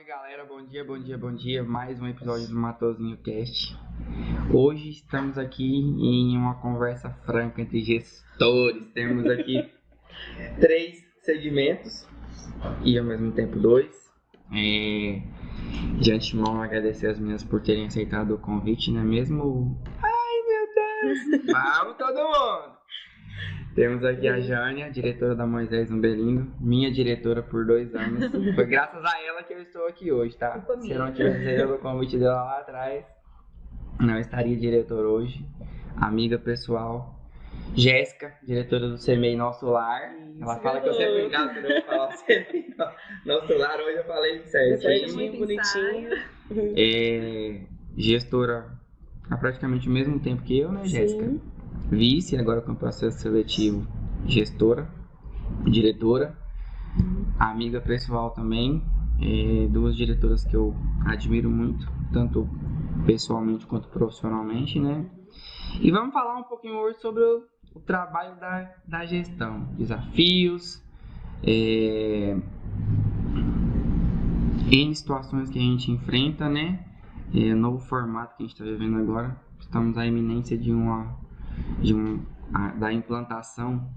Salve galera, bom dia, bom dia, bom dia. Mais um episódio do Matosinho Cast. Hoje estamos aqui em uma conversa franca entre gestores. Temos aqui 3 segmentos e ao mesmo tempo 2. De antemão agradecer as meninas por terem aceitado o convite, não é mesmo? Ai meu Deus! Vamos todo mundo! Temos aqui a Jânia, diretora da Moisés Umbelino, minha diretora por 2 anos. Foi graças a ela que eu estou aqui hoje, tá? Se eu não tivesse recebido o convite dela lá atrás, não estaria diretor hoje. Amiga pessoal. Jéssica, diretora do CMEI Nosso Lar. Ela fala que eu sempre engano quando eu falo CMEI Nosso Lar, hoje eu falei certinho. Bonitinho. Gestora há praticamente o mesmo tempo que eu, né, Jéssica? Sim. Vice, agora com o processo seletivo, gestora, diretora, amiga pessoal também, 2 diretoras que eu admiro muito, tanto pessoalmente quanto profissionalmente, né? E vamos falar um pouquinho hoje sobre o trabalho da gestão, desafios, N situações que a gente enfrenta, né? Novo formato que a gente está vivendo agora, estamos à iminência da implantação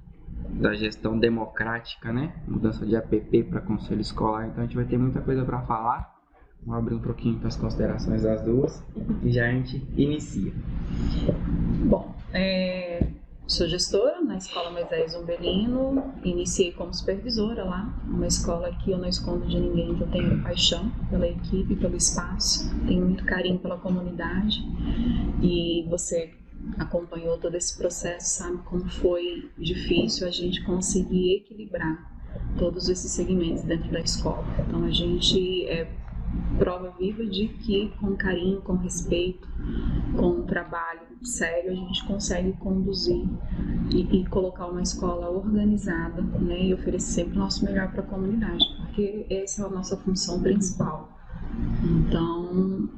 da gestão democrática, né? Mudança de APP para conselho escolar, então a gente vai ter muita coisa para falar. Vamos abrir um pouquinho para as considerações das duas e já a gente inicia. Bom, sou gestora na Escola Moisés Umbelino, iniciei como supervisora lá, uma escola que eu não escondo de ninguém, que eu tenho paixão pela equipe, pelo espaço, tenho muito carinho pela comunidade e você acompanhou todo esse processo, sabe como foi difícil a gente conseguir equilibrar todos esses segmentos dentro da escola. Então a gente é prova viva de que com carinho, com respeito, com um trabalho sério a gente consegue conduzir e colocar uma escola organizada, né, e oferecer sempre o nosso melhor para a comunidade, porque essa é a nossa função principal. Então,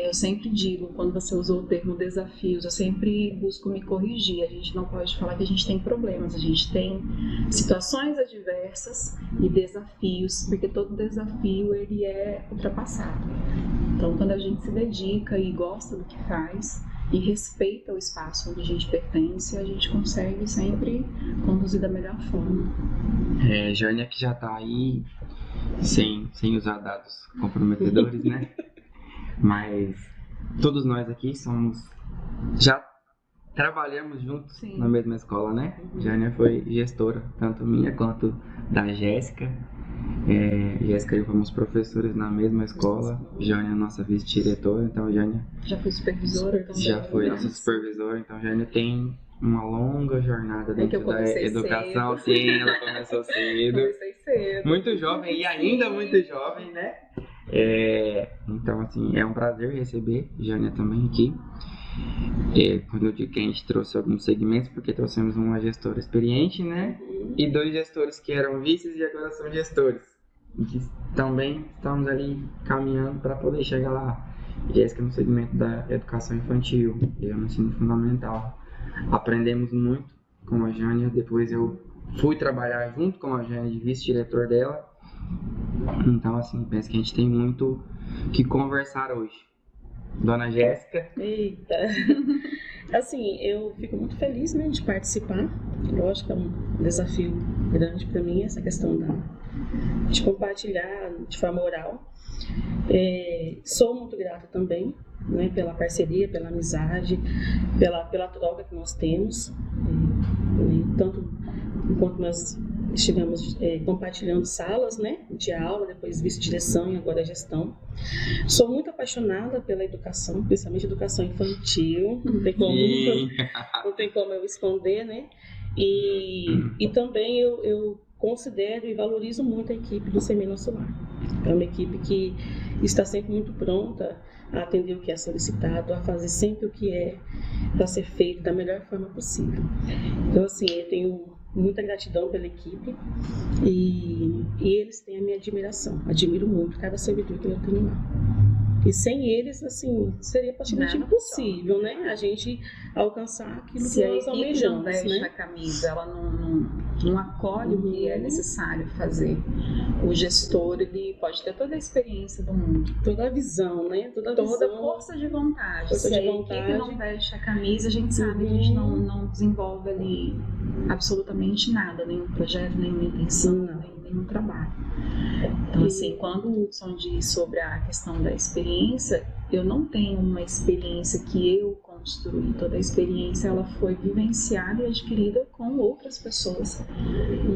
eu sempre digo, quando você usou o termo desafios, eu sempre busco me corrigir. A gente não pode falar que a gente tem problemas, a gente tem situações adversas e desafios, porque todo desafio ele é ultrapassado. Então, quando a gente se dedica e gosta do que faz e respeita o espaço onde a gente pertence, a gente consegue sempre conduzir da melhor forma. Jânia que já está aí sem usar dados comprometedores, né? Mas todos nós aqui já trabalhamos juntos. Sim. Na mesma escola, né? Jânia foi gestora, tanto minha quanto da Jéssica. Jéssica e eu fomos professores na mesma escola. Jânia é nossa vice-diretora, então Jânia já foi supervisora. Já foi nossa supervisora, então Jânia tem uma longa jornada dentro da educação. Cedo. Sim, ela começou cedo. Comecei cedo. Muito jovem e ainda muito jovem, né? Então, assim, é um prazer receber Jânia também aqui. Quando eu digo que a gente trouxe alguns segmentos, porque trouxemos uma gestora experiente, né? E 2 gestores que eram vices e agora são gestores. E que também estamos ali caminhando para poder chegar lá. Jéssica no segmento da educação infantil, eu no ensino fundamental. Aprendemos muito com a Jânia, depois eu fui trabalhar junto com a Jânia de vice-diretor dela. Então, assim, penso que a gente tem muito que conversar hoje. Dona Jéssica. Eita! Assim, eu fico muito feliz, né, de participar. Lógico, é um desafio grande para mim essa questão de compartilhar de forma oral. Sou muito grata também, né, pela parceria, pela amizade, pela troca que nós temos, tanto enquanto nós estivemos compartilhando salas, né, de aula, depois vice-direção e agora gestão. Sou muito apaixonada pela educação, principalmente educação infantil, não tem como eu esconder, né, e também eu considero e valorizo muito a equipe do CMEI Nosso Lar. É uma equipe que está sempre muito pronta a atender o que é solicitado, a fazer sempre o que é para ser feito da melhor forma possível. Então, assim, eu tenho muita gratidão pela equipe e eles têm a minha admiração. Admiro muito cada servidor que eu tenho lá. E sem eles, assim, seria praticamente impossível, né? A gente alcançar aquilo que nós almejamos, né? Se a equipe não veste a camisa, ela não não acolhe o que é necessário fazer. O gestor, ele pode ter toda a experiência do mundo, toda a visão, né? Toda força de vontade. Se a equipe não veste a camisa, a gente sabe que a gente não desenvolve ali absolutamente nada, nenhum projeto, nenhuma intenção, nenhum trabalho. Então, assim, quando o Hudson diz sobre a questão da experiência, eu não tenho uma experiência que eu construí. Toda a experiência ela foi vivenciada e adquirida com outras pessoas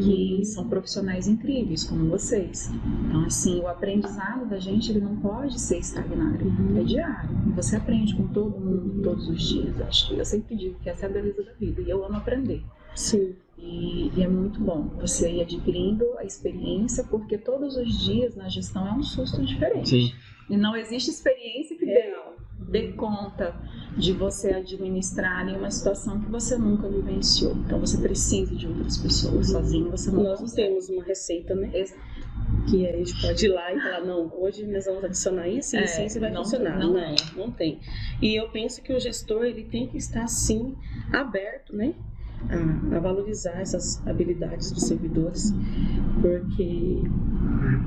que são profissionais incríveis, como vocês. Então, assim, o aprendizado da gente, ele não pode ser estagnado, é diário. Você aprende com todo mundo, todos os dias. Acho que eu sempre digo que essa é a beleza da vida, e eu amo aprender. Sim. E é muito bom você ir adquirindo a experiência, porque todos os dias na gestão é um susto diferente. Sim. E não existe experiência que dê conta de você administrar em uma situação que você nunca vivenciou. Então você precisa de outras pessoas, sozinho você não Nós não temos uma receita, né? Exato. Que a gente pode ir lá e falar, não, hoje nós vamos adicionar isso e isso vai funcionar. Não tem. E eu penso que o gestor, ele tem que estar, sim, aberto, né? A valorizar essas habilidades dos servidores, porque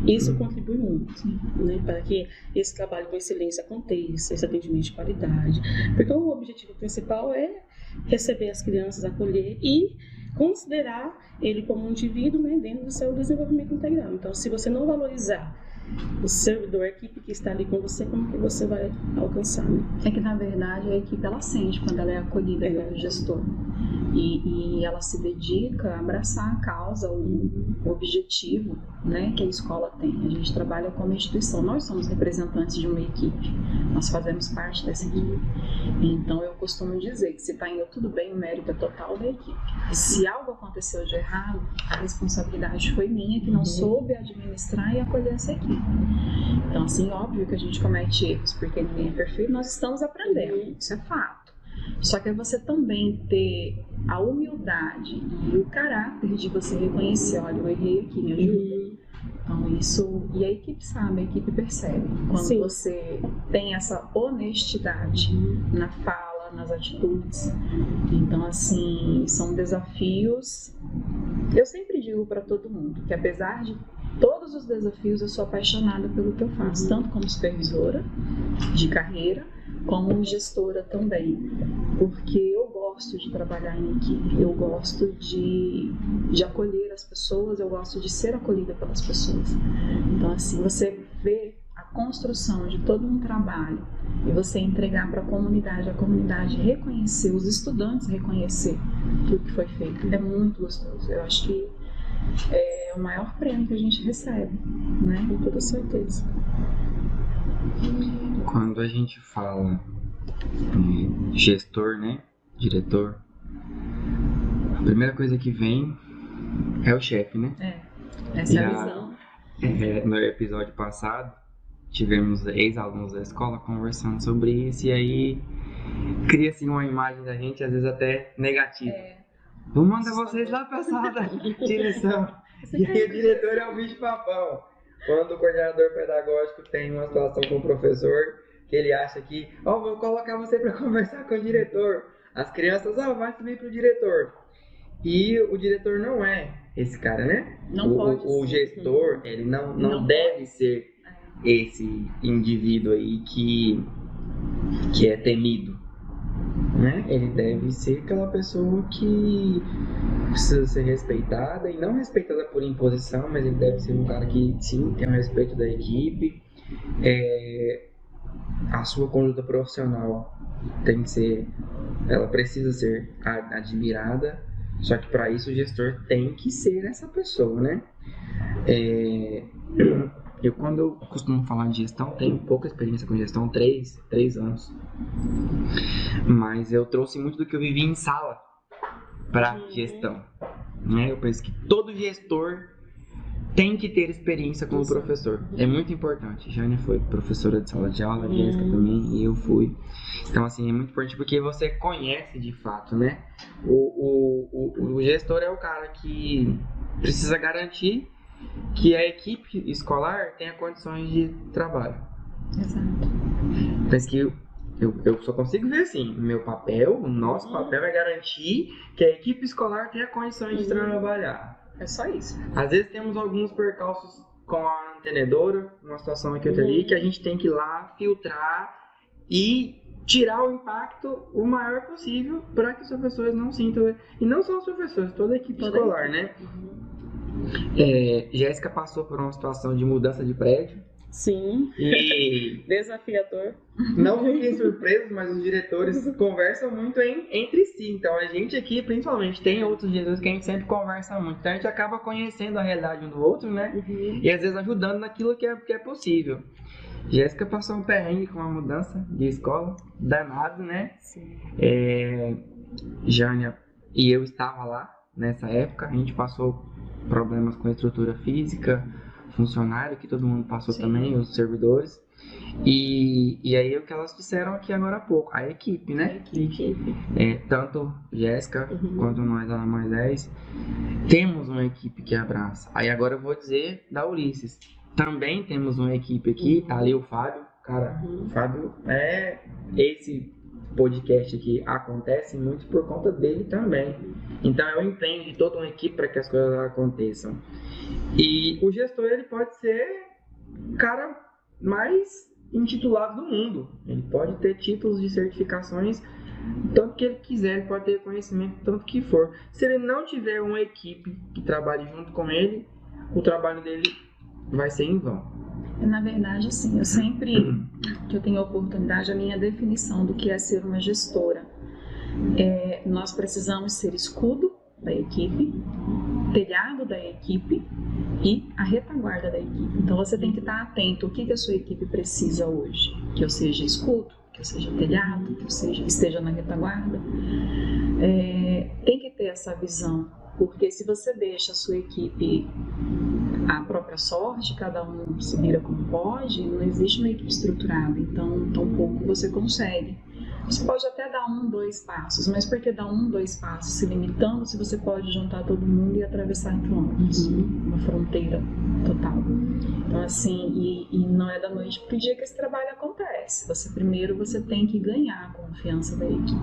isso contribui muito, né, para que esse trabalho com excelência aconteça, esse atendimento de qualidade, porque o objetivo principal é receber as crianças, acolher e considerar ele como um indivíduo, né, dentro do seu desenvolvimento integral. Então, se você não valorizar o servidor, a equipe que está ali com você, como que você vai alcançar, né? É que, na verdade, a equipe, ela sente quando ela é acolhida pelo gestor. E ela se dedica a abraçar a causa, o objetivo, né, que a escola tem. A gente trabalha como instituição, nós somos representantes de uma equipe, nós fazemos parte dessa equipe. Então eu costumo dizer que se está indo tudo bem, o mérito é total da equipe. E se algo aconteceu de errado, a responsabilidade foi minha, que não soube administrar e acolher essa equipe. Então, assim, óbvio que a gente comete erros, porque ninguém é perfeito, nós estamos aprendendo, isso é fato. Só que é você também ter a humildade e o caráter de você reconhecer, olha, eu errei aqui, me ajuda. Então isso, e a equipe sabe, a equipe percebe. Quando você tem essa honestidade na fala, nas atitudes. Então, assim, são desafios. Eu sempre digo para todo mundo que, apesar de todos os desafios, eu sou apaixonada pelo que eu faço, tanto como supervisora de carreira, como gestora também, porque eu gosto de trabalhar em equipe, eu gosto de acolher as pessoas, eu gosto de ser acolhida pelas pessoas. Então, assim, você vê a construção de todo um trabalho e você entregar para a comunidade reconhecer, os estudantes reconhecer tudo que foi feito, é muito gostoso. Eu acho que é o maior prêmio que a gente recebe, né? Com toda certeza. Quando a gente fala gestor, né, diretor, a primeira coisa que vem é o chefe, né? Essa é a visão. No episódio passado, tivemos ex-alunos da escola conversando sobre isso e aí cria-se uma imagem da gente, às vezes até negativa. Vou mandar vocês lá pra sala da direção. E aí o diretor é o bicho-papão. Quando o coordenador pedagógico tem uma situação com o professor, que ele acha que, vou colocar você para conversar com o diretor. As crianças, vai subir pro diretor. E o diretor não é esse cara, né? O gestor, ele não deve ser esse indivíduo aí que é temido, né? Ele deve ser aquela pessoa que precisa ser respeitada, e não respeitada por imposição, mas ele deve ser um cara que, sim, tem o respeito da equipe. A sua conduta profissional tem que ser, ela precisa ser admirada, só que para isso o gestor tem que ser essa pessoa, né? Quando eu costumo falar de gestão, tenho pouca experiência com gestão, 3 anos, mas eu trouxe muito do que eu vivi em sala para gestão, né? Eu penso que todo gestor tem que ter experiência como professor, é muito importante. Jânia foi professora de sala de aula, Jéssica também, e eu fui. Então, assim, é muito importante porque você conhece de fato, né? O gestor é o cara que precisa garantir que a equipe escolar tenha condições de trabalho. Exato. Penso que eu só consigo ver assim, o nosso papel é garantir que a equipe escolar tenha condições de trabalhar. É só isso. Às vezes temos alguns percalços com a mantenedora, uma situação aqui outra ali, que a gente tem que ir lá, filtrar e tirar o impacto o maior possível para que os professores não sintam, e não só os professores, toda a equipe escolar, né? Jéssica passou por uma situação de mudança de prédio. Sim. E desafiador. não fiquem surpresos, mas os diretores conversam muito entre si. Então a gente aqui, principalmente, tem outros diretores que a gente sempre conversa muito. Então a gente acaba conhecendo a realidade um do outro, né? E às vezes ajudando naquilo que é possível. Jéssica passou um perrengue com a mudança de escola, danado, né? Sim. Jânia e eu estava lá nessa época, a gente passou problemas com a estrutura física, funcionário, que todo mundo passou também, os servidores. E aí o que elas disseram aqui agora há pouco, a equipe, né? A equipe. Tanto Jéssica quanto nós lá na Moisés, temos uma equipe que abraça. Aí agora eu vou dizer da Ulisses. Também temos uma equipe aqui, tá ali o Fábio. Cara, o Fábio esse podcast aqui acontece muito por conta dele também. Então é o empenho de toda uma equipe para que as coisas aconteçam. E o gestor, ele pode ser o cara mais intitulado do mundo. Ele pode ter títulos de certificações tanto que ele quiser, ele pode ter conhecimento tanto que for. Se ele não tiver uma equipe que trabalhe junto com ele, o trabalho dele vai ser em vão. Na verdade, assim, eu sempre que eu tenho a oportunidade, a minha definição do que é ser uma gestora nós precisamos ser escudo da equipe, telhado da equipe e a retaguarda da equipe. Então você tem que estar atento ao que a sua equipe precisa hoje. Que eu seja escudo, que eu seja telhado, que eu esteja na retaguarda. Tem que ter essa visão, porque se você deixa a sua equipe à própria sorte, cada um se vira como pode, não existe uma equipe estruturada, então tampouco você consegue. Você pode até dar 1, 2 passos, mas por que dar 1, 2 passos se limitando se você pode juntar todo mundo e atravessar em quilômetros? Uma fronteira total. Então assim, e não é da noite pro dia que esse trabalho acontece. Primeiro você tem que ganhar a confiança da equipe.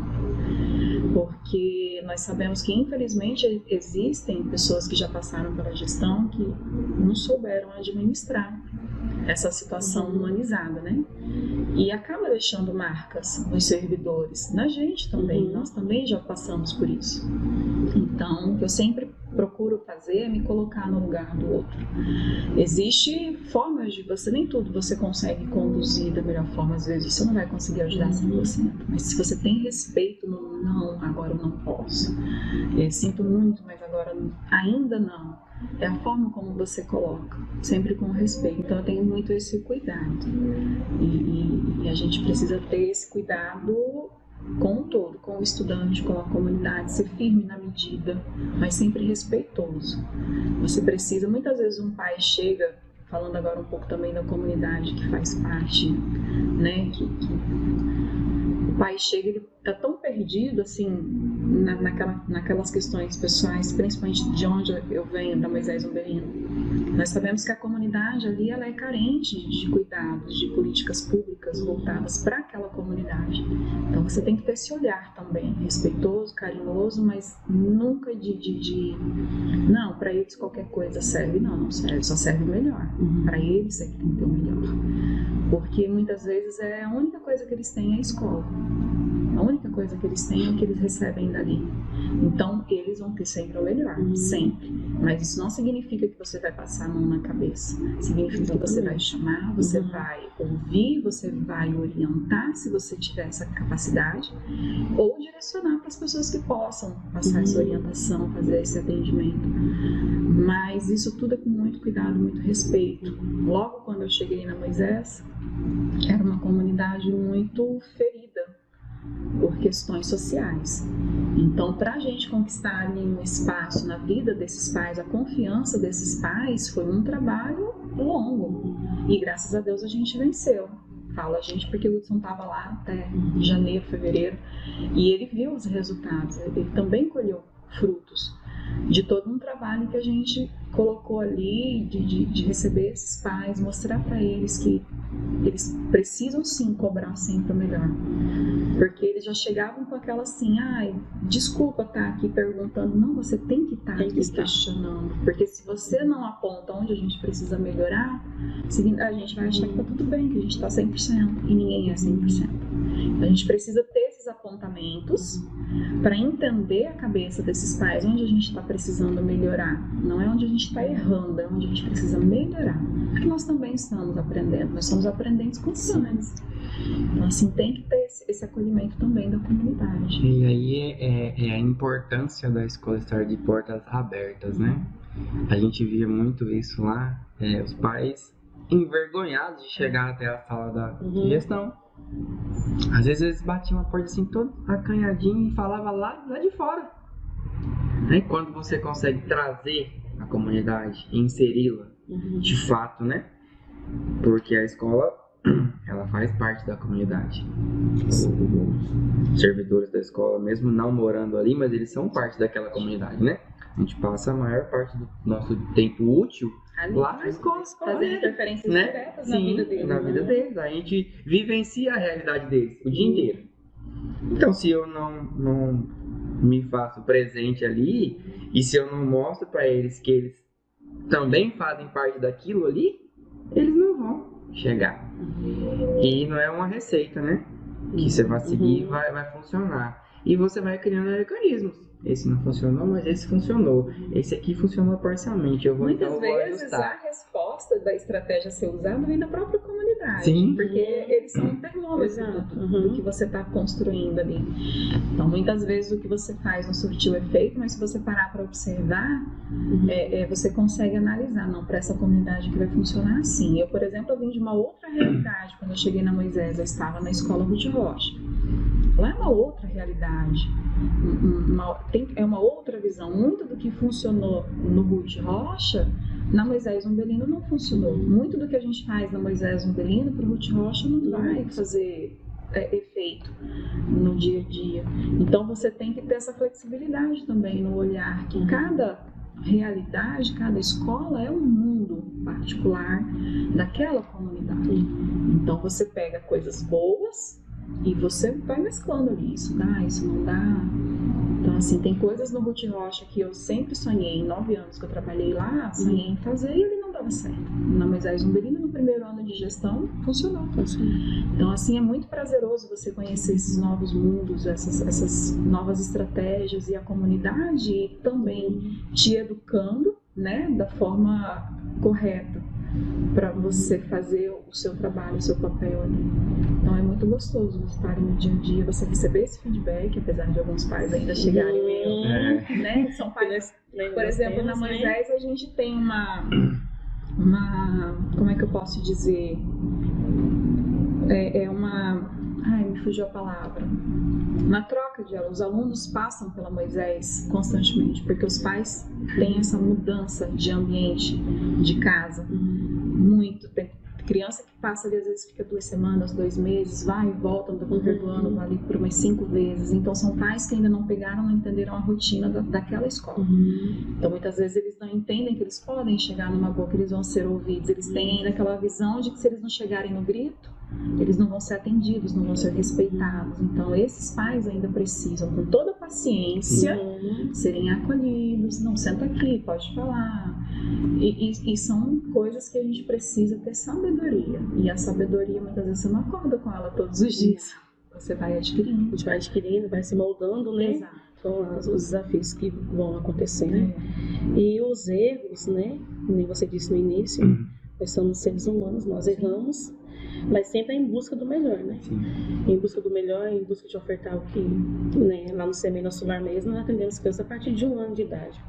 Porque nós sabemos que infelizmente existem pessoas que já passaram pela gestão que não souberam administrar essa situação humanizada, né? E acaba deixando marcas nos servidores, na gente também, nós também já passamos por isso. Então, o que eu sempre procuro fazer é me colocar no lugar do outro. Existem formas de você, nem tudo você consegue conduzir da melhor forma, às vezes você não vai conseguir ajudar 100%, mas se você tem respeito no não, agora eu não posso, sinto muito, mas agora ainda não, é a forma como você coloca, sempre com respeito. Então eu tenho muito esse cuidado e a gente precisa ter esse cuidado com o todo, com o estudante, com a comunidade, ser firme na medida, mas sempre respeitoso. Você precisa, muitas vezes um pai chega, falando agora um pouco também da comunidade que faz parte, né, que o pai chega, ele está tão perdido assim naquelas questões pessoais, principalmente de onde eu venho, da Moisés Umbelino. Nós sabemos que a comunidade ali ela é carente de cuidados, de políticas públicas voltadas para aquela comunidade. Então você tem que ter esse olhar também, respeitoso, carinhoso, mas nunca não, para eles qualquer coisa serve, não serve, só serve o melhor. Para eles é que tem que ter o melhor. Porque muitas vezes a única coisa que eles têm é a escola. A única coisa que eles têm é o que eles recebem dali. Então, eles vão ter sempre o melhor, sempre. Mas isso não significa que você vai passar a mão na cabeça. Significa que você vai chamar, você vai ouvir, você vai orientar, se você tiver essa capacidade, ou direcionar para as pessoas que possam passar essa orientação, fazer esse atendimento. Mas isso tudo é com muito cuidado, muito respeito. Logo quando eu cheguei na Moisés, era uma comunidade muito ferida por questões sociais. Então, para a gente conquistar ali um espaço na vida desses pais, a confiança desses pais, foi um trabalho longo. E graças a Deus a gente venceu. Falo a gente porque o Hudson estava lá até janeiro, fevereiro, e ele viu os resultados, ele também colheu frutos. de todo um trabalho que a gente colocou ali, de receber esses pais, mostrar para eles que eles precisam sim cobrar sempre o melhor. Porque eles já chegavam com aquela assim, desculpa estar aqui perguntando. Não, você tem que estar aqui questionando. Porque se você não aponta onde a gente precisa melhorar, a gente vai achar que está tudo bem, que a gente está 100%. E ninguém é 100%. Então a gente precisa ter esses apontamentos para entender a cabeça desses pais, onde a gente está precisando melhorar. Não é onde a gente está errando, é onde a gente precisa melhorar. Porque nós também estamos aprendendo, nós somos aprendentes constantes. Então, assim, tem que ter esse acolhimento também da comunidade. E aí é a importância da escola estar de portas abertas, né? A gente via muito isso lá, os pais envergonhados de chegar até a sala da gestão. Às vezes eles batiam a porta assim, todo acanhadinho e falavam lá de fora. Aí quando você consegue trazer a comunidade e inseri-la de fato, né? Porque a escola, ela faz parte da comunidade. Os servidores da escola, mesmo não morando ali, mas eles são parte daquela comunidade, né? A gente passa a maior parte do nosso tempo útil lá na escola. Fazendo interferências diretas na vida deles. Na vida deles. A gente vivencia a realidade deles o dia inteiro. Então, se eu não me faço presente ali, e se eu não mostro para eles que eles também fazem parte daquilo ali, eles não vão chegar. E não é uma receita, né? Que você vai seguir e vai funcionar. E você vai criando mecanismos. Esse não funcionou, mas esse funcionou. Esse aqui funcionou parcialmente. Muitas vezes a resposta da estratégia a ser usada vem da própria comunidade. Sim. Porque eles são um termômetro do que você está construindo ali. Então, muitas vezes o que você faz não surtiu efeito, mas se você parar para observar, você consegue analisar. Não, para essa comunidade que vai funcionar assim. Eu, por exemplo, eu vim de uma outra realidade. Quando eu cheguei na Moisés, eu estava na escola Ruth Rocha. Lá é uma outra realidade, é uma outra visão. Muito do que funcionou no Ruth Rocha, na Moisés Umbelino não funcionou. Muito do que a gente faz na Moisés Umbelino, para o Ruth Rocha não vai fazer efeito no dia a dia. Então você tem que ter essa flexibilidade também no olhar, que cada realidade, cada escola é um mundo particular daquela comunidade. Então você pega coisas boas e você vai mesclando ali, isso dá, isso não dá. Então, assim, tem coisas no Ruth Rocha que eu sempre sonhei, em 9 anos que eu trabalhei lá, sonhei em fazer e ele não dava certo. Na Moisés Umbelino, no primeiro ano de gestão, funcionou. Então, assim, é muito prazeroso você conhecer esses novos mundos, essas novas estratégias e a comunidade também te educando, né, da forma correta para você fazer o seu trabalho, o seu papel ali. Então é muito gostoso você estar no dia a dia, você receber esse feedback, apesar de alguns pais ainda chegarem meio, né? São pais, por exemplo, na Moisés a gente tem uma, como é que eu posso dizer? Me fugiu a palavra. Na troca de aula, os alunos passam pela Moisés constantemente, porque os pais têm essa mudança de ambiente, de casa, muito. Tem criança que passa ali, às vezes fica 2 semanas, 2 meses, vai e volta no decorrer do ano, vai ali por umas 5 vezes. Então são pais que ainda não pegaram, não entenderam a rotina daquela escola. Então muitas vezes eles não entendem que eles podem chegar numa boa, que eles vão ser ouvidos. Eles têm ainda aquela visão de que se eles não chegarem no grito, eles não vão ser atendidos, não vão ser respeitados. Então esses pais ainda precisam, com toda a paciência, serem acolhidos. Não, senta aqui, pode falar. E são coisas que a gente precisa ter sabedoria. E a sabedoria, muitas vezes, você não acorda com ela todos os dias. Você vai adquirindo. A gente vai adquirindo, vai se moldando, né? Exato. Com os desafios que vão acontecendo. E os erros, né? Como você disse no início, nós somos seres humanos, nós erramos, mas sempre em busca do melhor, né? Sim. Em busca do melhor, em busca de ofertar o que, né? Lá no CMEI Nosso Lar mesmo, nós atendemos crianças a partir de 1 ano de idade.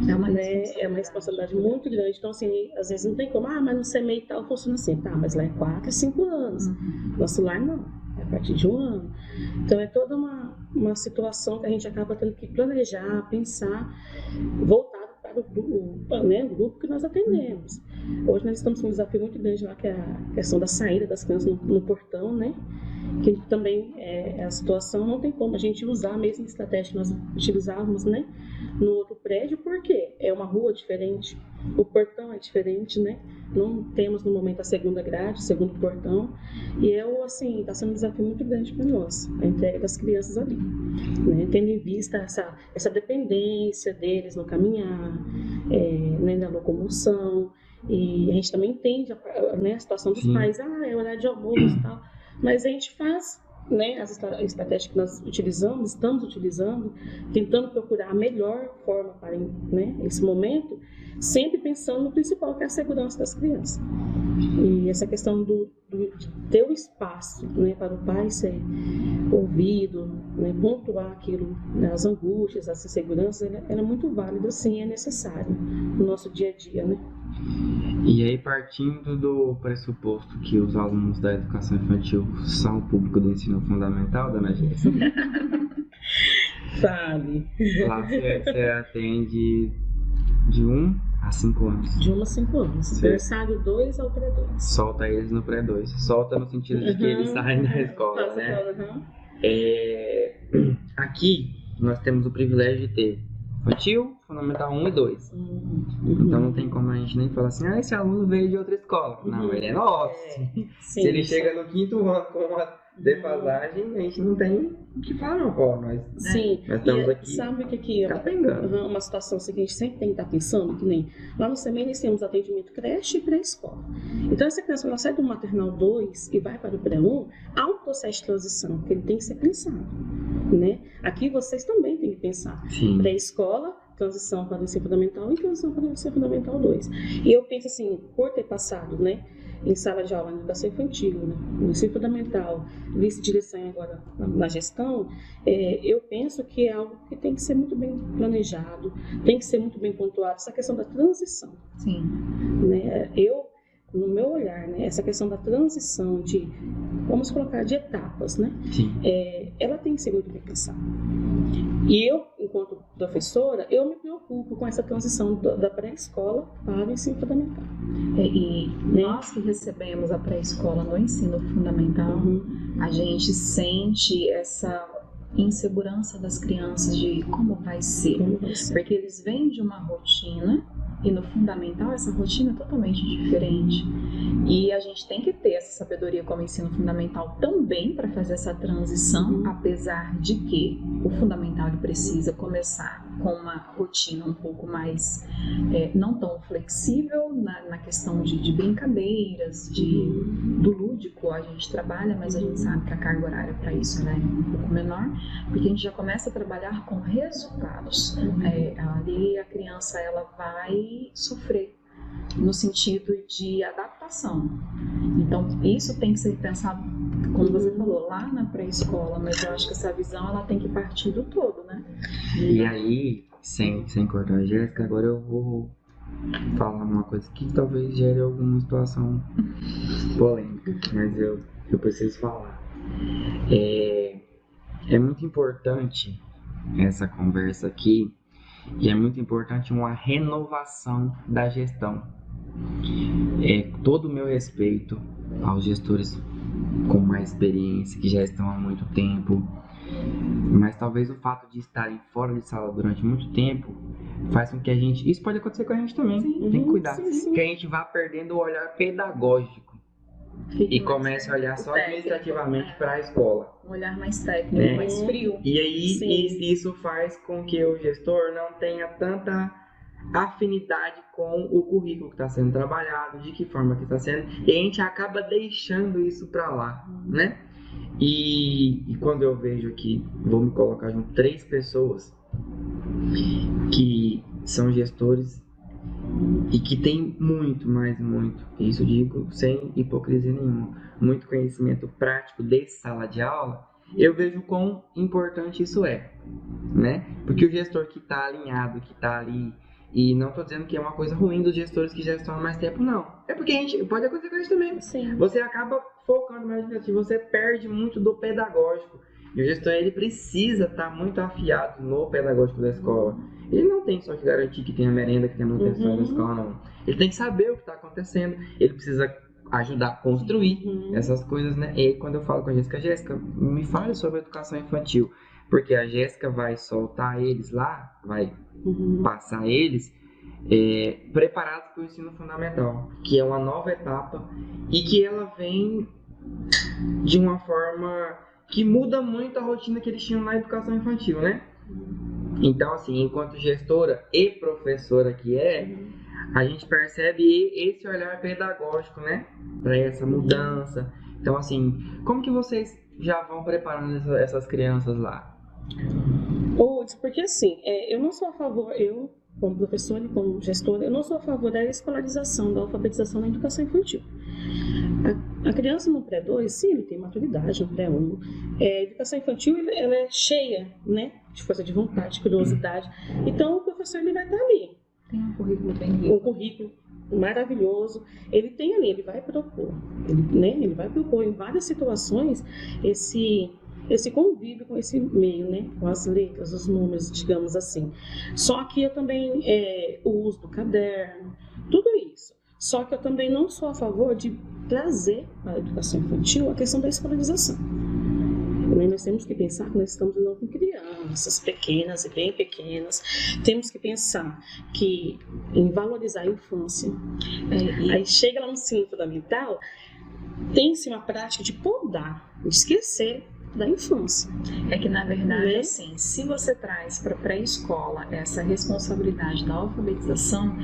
É uma responsabilidade muito grande. Então, assim, às vezes não tem como, mas no CMEI e tal funciona assim. Tá, mas lá é 4 e 5 anos. Nosso lar não, é a partir de 1 ano. Então, é toda uma situação que a gente acaba tendo que planejar, pensar, voltado para o grupo que nós atendemos. Hoje nós estamos com um desafio muito grande lá, que é a questão da saída das crianças no portão, né? que também é a situação, não tem como a gente usar a mesma estratégia que nós utilizávamos, né, no outro prédio, porque é uma rua diferente, o portão é diferente, né, não temos no momento a segunda grade, o segundo portão, e assim, está sendo um desafio muito grande para nós, a entrega das crianças ali, né, tendo em vista essa dependência deles no caminhar, né, na locomoção, e a gente também entende né, a situação dos pais, é horário de almoço e tal, mas a gente faz, né, as estratégias que nós estamos utilizando, tentando procurar a melhor forma para, né, esse momento, sempre pensando no principal, que é a segurança das crianças. E essa questão de ter o espaço, né, para o pai ser ouvido, né, pontuar aquilo, né, as angústias, as inseguranças, ela é muito válida, sim, é necessário no nosso dia a dia, né? E aí, partindo do pressuposto que os alunos da educação infantil são o público do ensino fundamental, dona Jéssica? Fale. Lá você atende de 1 a 5 anos. De 1 a 5 anos. Berçário 2 ao pré-2. Solta eles no pré-2. Solta no sentido de que eles saem da escola, né? Aqui, nós temos o privilégio de ter infantil, fundamental 1 e 2. Então não tem como a gente nem falar assim, esse aluno veio de outra escola. Não, ele é nosso. Sim, se ele chega no 5º ano com uma defasagem, a gente não tem o que falar, não, pô. Nós estamos aqui. Sabe que aqui uma situação assim, que a gente sempre tem que estar pensando, que nem lá no CEMEI nós temos atendimento creche e pré-escola. Então essa criança, ela sai do maternal 2 e vai para o pré-1, há um processo de transição que ele tem que ser pensado, né? Aqui vocês também têm que pensar. Pré-escola, transição para o ensino fundamental e transição para o ensino fundamental 2. E eu penso assim, por ter passado, né, em sala de aula na educação infantil, né, no ensino fundamental, vice-direção agora na gestão, eu penso que é algo que tem que ser muito bem planejado, tem que ser muito bem pontuado, essa questão da transição. Sim. Né, no meu olhar, né, essa questão da transição de, vamos colocar, de etapas, né, ela tem que ser muito bem pensada. E eu, enquanto professora, eu me preocupo com essa transição da pré-escola para o ensino fundamental. E nós que recebemos a pré-escola no ensino fundamental, a gente sente essa insegurança das crianças de como vai ser. Porque eles vêm de uma rotina e no fundamental essa rotina é totalmente diferente. E a gente tem que ter essa sabedoria como ensino fundamental também para fazer essa transição, apesar de que o fundamental ele precisa começar com uma rotina um pouco mais, não tão flexível na questão de brincadeiras, do lúdico a gente trabalha, mas a gente sabe que a carga horária para isso é um pouco menor, porque a gente já começa a trabalhar com resultados. Ali a criança ela vai sofrer no sentido de adaptação. Então, isso tem que ser pensado, como você falou, lá na pré-escola, mas eu acho que essa visão ela tem que partir do todo, né? E aí, sem cortar a Jéssica, agora eu vou falar uma coisa que talvez gere alguma situação polêmica, mas eu preciso falar. É muito importante essa conversa aqui, e é muito importante uma renovação da gestão. Todo o meu respeito aos gestores com mais experiência, que já estão há muito tempo, mas talvez o fato de estarem fora de sala durante muito tempo faz com que a gente... Isso pode acontecer com a gente também, tem que cuidar. Que a gente vá perdendo o olhar pedagógico e comece a olhar só administrativamente para a escola. Um olhar mais técnico, mais frio. E aí isso faz com que o gestor não tenha tanta afinidade com o currículo que está sendo trabalhado, de que forma que está sendo, e a gente acaba deixando isso para lá, né? E quando eu vejo aqui, vou me colocar junto 3 pessoas que são gestores e que tem muito, isso eu digo sem hipocrisia nenhuma, muito conhecimento prático de sala de aula, eu vejo quão importante isso é, né? Porque o gestor que está alinhado, que está ali, e não estou dizendo que é uma coisa ruim dos gestores que já estão há mais tempo, não. É porque pode acontecer com a gente também. Sim. Você acaba focando mais no administrativo, você perde muito do pedagógico. E o gestor, ele precisa estar muito afiado no pedagógico da escola. Ele não tem só que garantir que tem a merenda, que tem a manutenção da escola, não. Ele tem que saber o que está acontecendo, ele precisa ajudar a construir essas coisas, né? E aí, quando eu falo com a Jéssica, me fale sobre a educação infantil, porque a Jéssica vai soltar eles lá, vai passar eles preparados para o ensino fundamental, que é uma nova etapa e que ela vem de uma forma que muda muito a rotina que eles tinham na educação infantil, né? Então, assim, enquanto gestora e professora que a gente percebe esse olhar pedagógico, né? Para essa mudança. Então, assim, como que vocês já vão preparando essas crianças lá? Porque assim, eu não sou a favor, eu como professora e como gestora, eu não sou a favor da escolarização, da alfabetização na educação infantil. A criança no pré-2, sim, ele tem maturidade, no pré-1. A educação infantil, ela é cheia, né, de força de vontade, curiosidade. Então, o professor, ele vai estar ali. Tem um currículo bem rico. Um currículo maravilhoso. Ele tem ali, ele vai propor. Ele vai propor em várias situações esse convívio com esse meio, né? Com as letras, os números, digamos assim. Só que eu também o uso do caderno, tudo isso. Só que eu também não sou a favor de trazer para a educação infantil a questão da escolarização. Nós temos que pensar que nós estamos lidando com crianças pequenas e bem pequenas. Temos que pensar em valorizar a infância. Aí chega lá no ensino fundamental, tem-se uma prática de podar, de esquecer da infância. É que, na verdade, assim, se você traz para a pré-escola essa responsabilidade da alfabetização,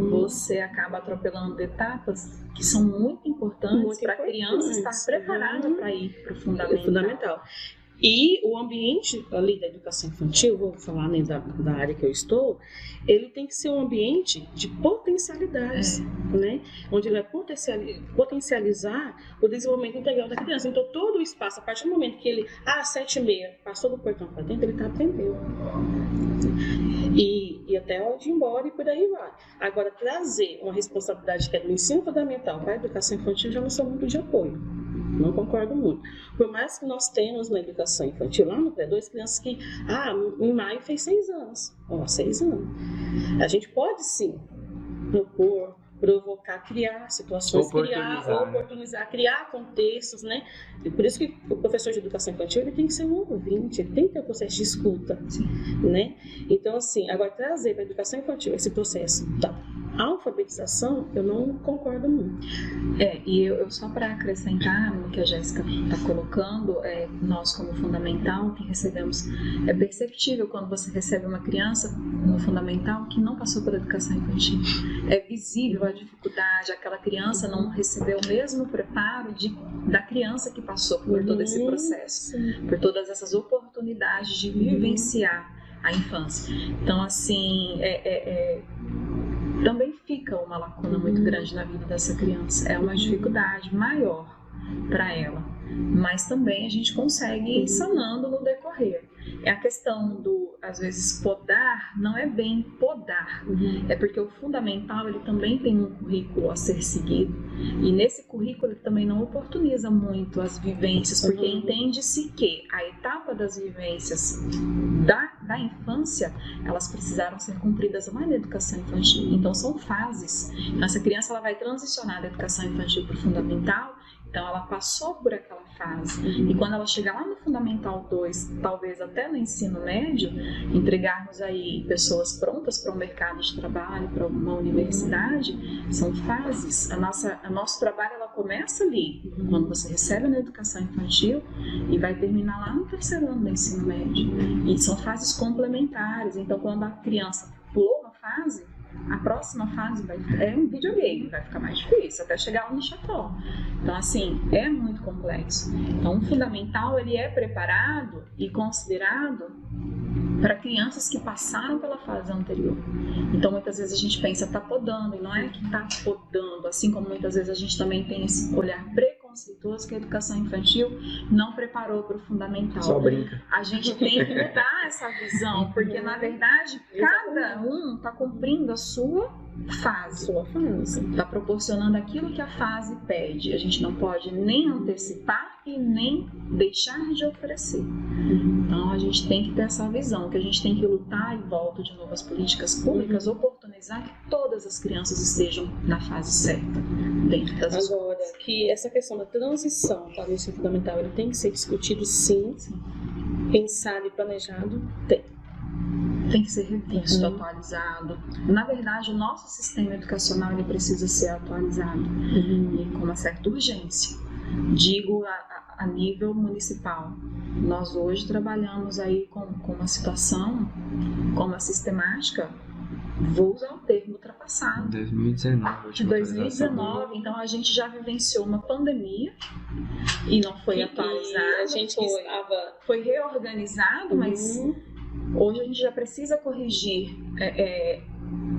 você acaba atropelando etapas que são muito importantes para a criança estar preparada para ir para o fundamental. E o ambiente ali da educação infantil, vou falar, né, da área que eu estou, ele tem que ser um ambiente de potencialidades, né? Onde ele vai potencializar o desenvolvimento integral da criança. Então, todo o espaço, a partir do momento que ele, 7h30, passou do portão para dentro, ele está aprendendo. E até a hora de ir embora e por aí vai. Agora, trazer uma responsabilidade que é do ensino fundamental para a educação infantil, já não sou muito de apoio. Não concordo muito. Por mais que nós tenhamos na educação infantil, lá no pré-2, crianças que, em maio fez 6 anos. 6 anos. A gente pode, sim, propor, provocar, criar situações, oportunizar, criar contextos, né? E por isso que o professor de educação infantil, ele tem que ser um ouvinte, ele tem que ter um processo de escuta, né? Então, assim, agora trazer para a educação infantil esse processo da alfabetização, eu não concordo muito. E eu só para acrescentar no que a Jéssica está colocando, nós como fundamental que recebemos, é perceptível quando você recebe uma criança no fundamental que não passou por educação infantil. É visível a dificuldade, aquela criança não recebeu o mesmo preparo da criança que passou por todo esse processo, por todas essas oportunidades de vivenciar a infância. Então, assim, também fica uma lacuna muito grande na vida dessa criança. É uma dificuldade maior para ela, mas também a gente consegue ir sanando no decorrer. É a questão às vezes, podar, não é bem podar, é porque o fundamental, ele também tem um currículo a ser seguido, e nesse currículo ele também não oportuniza muito as vivências, porque entende-se que a etapa das vivências da infância, elas precisaram ser cumpridas lá na educação infantil. Então são fases. Então, essa criança, ela vai transicionar da educação infantil para o fundamental. Então ela passou por aquela fase, e quando ela chegar lá no Fundamental 2, talvez até no ensino médio, entregarmos aí pessoas prontas para o mercado de trabalho, para uma universidade, são fases. Nosso trabalho, ela começa ali, quando você recebe na educação infantil, e vai terminar lá no 3º ano do ensino médio. E são fases complementares. Então, quando a criança pulou uma fase, a próxima fase é um videogame, vai ficar mais difícil, até chegar lá no chatão. Então, assim, é muito complexo. Então, o fundamental, ele é preparado e considerado para crianças que passaram pela fase anterior. Então, muitas vezes a gente pensa, está podando, e não é que está podando, assim como muitas vezes a gente também tem esse olhar preconceituoso que a educação infantil não preparou para o fundamental. Só brinca. A gente tem que mudar essa visão, porque na verdade cada um está cumprindo a sua fase. Está proporcionando aquilo que a fase pede. A gente não pode nem antecipar e nem deixar de oferecer. Então a gente tem que ter essa visão, que a gente tem que lutar e volta de novo as políticas públicas, oportunizar que todas as crianças estejam na fase certa. dentro das escolas. Agora, que essa questão da transição para o ensino fundamental, ele tem que ser discutido sim, pensado e planejado, Tem que ser revisto, atualizado. Na verdade, o nosso sistema educacional ele precisa ser atualizado e com uma certa urgência. Digo a nível municipal. Nós hoje trabalhamos aí com uma situação, com uma sistemática, vou usar o termo ultrapassado. 2019. De 2019, então a gente já vivenciou uma pandemia e não foi atualizado. A gente foi reorganizado, mas hoje a gente já precisa corrigir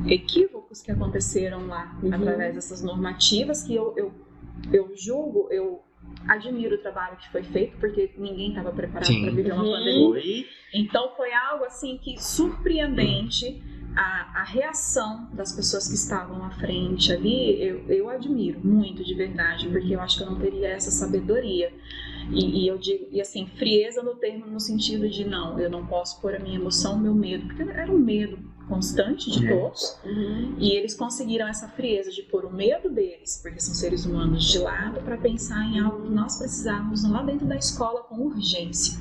equívocos que aconteceram lá através dessas normativas que eu julgo, eu admiro o trabalho que foi feito, porque ninguém estava preparado para viver uma pandemia. Então foi algo assim que surpreendente a reação das pessoas que estavam à frente ali. Eu admiro muito, de verdade, porque eu acho que eu não teria essa sabedoria. E eu digo, e assim, frieza no termo, no sentido de não, eu não posso pôr a minha emoção, o meu medo, porque era um medo constante de todos, e eles conseguiram essa frieza de pôr o medo deles, porque são seres humanos, de lado, para pensar em algo que nós precisávamos lá dentro da escola com urgência.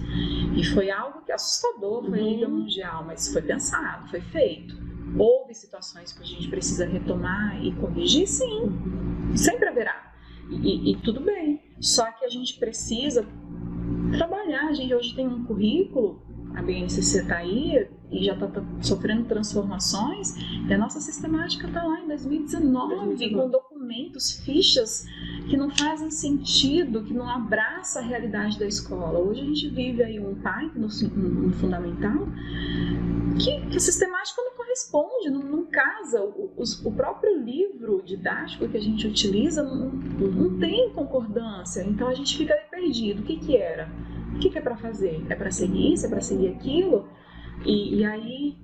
E foi algo que assustador, foi a nível mundial, mas foi pensado, foi feito. Houve situações que a gente precisa retomar e corrigir, sim, sempre haverá, e tudo bem. Só que a gente precisa trabalhar. A gente hoje tem um currículo, a BNCC está aí e já está sofrendo transformações, e a nossa sistemática está lá em 2019 com documentos, fichas que não fazem sentido, que não abraçam a realidade da escola. Hoje a gente vive aí um PAI no fundamental que a sistemática não corresponde, não casa. O próprio livro didático que a gente utiliza não tem concordância, então a gente fica aí perdido. O que era? O que é para fazer? É para seguir isso? É para seguir aquilo? E aí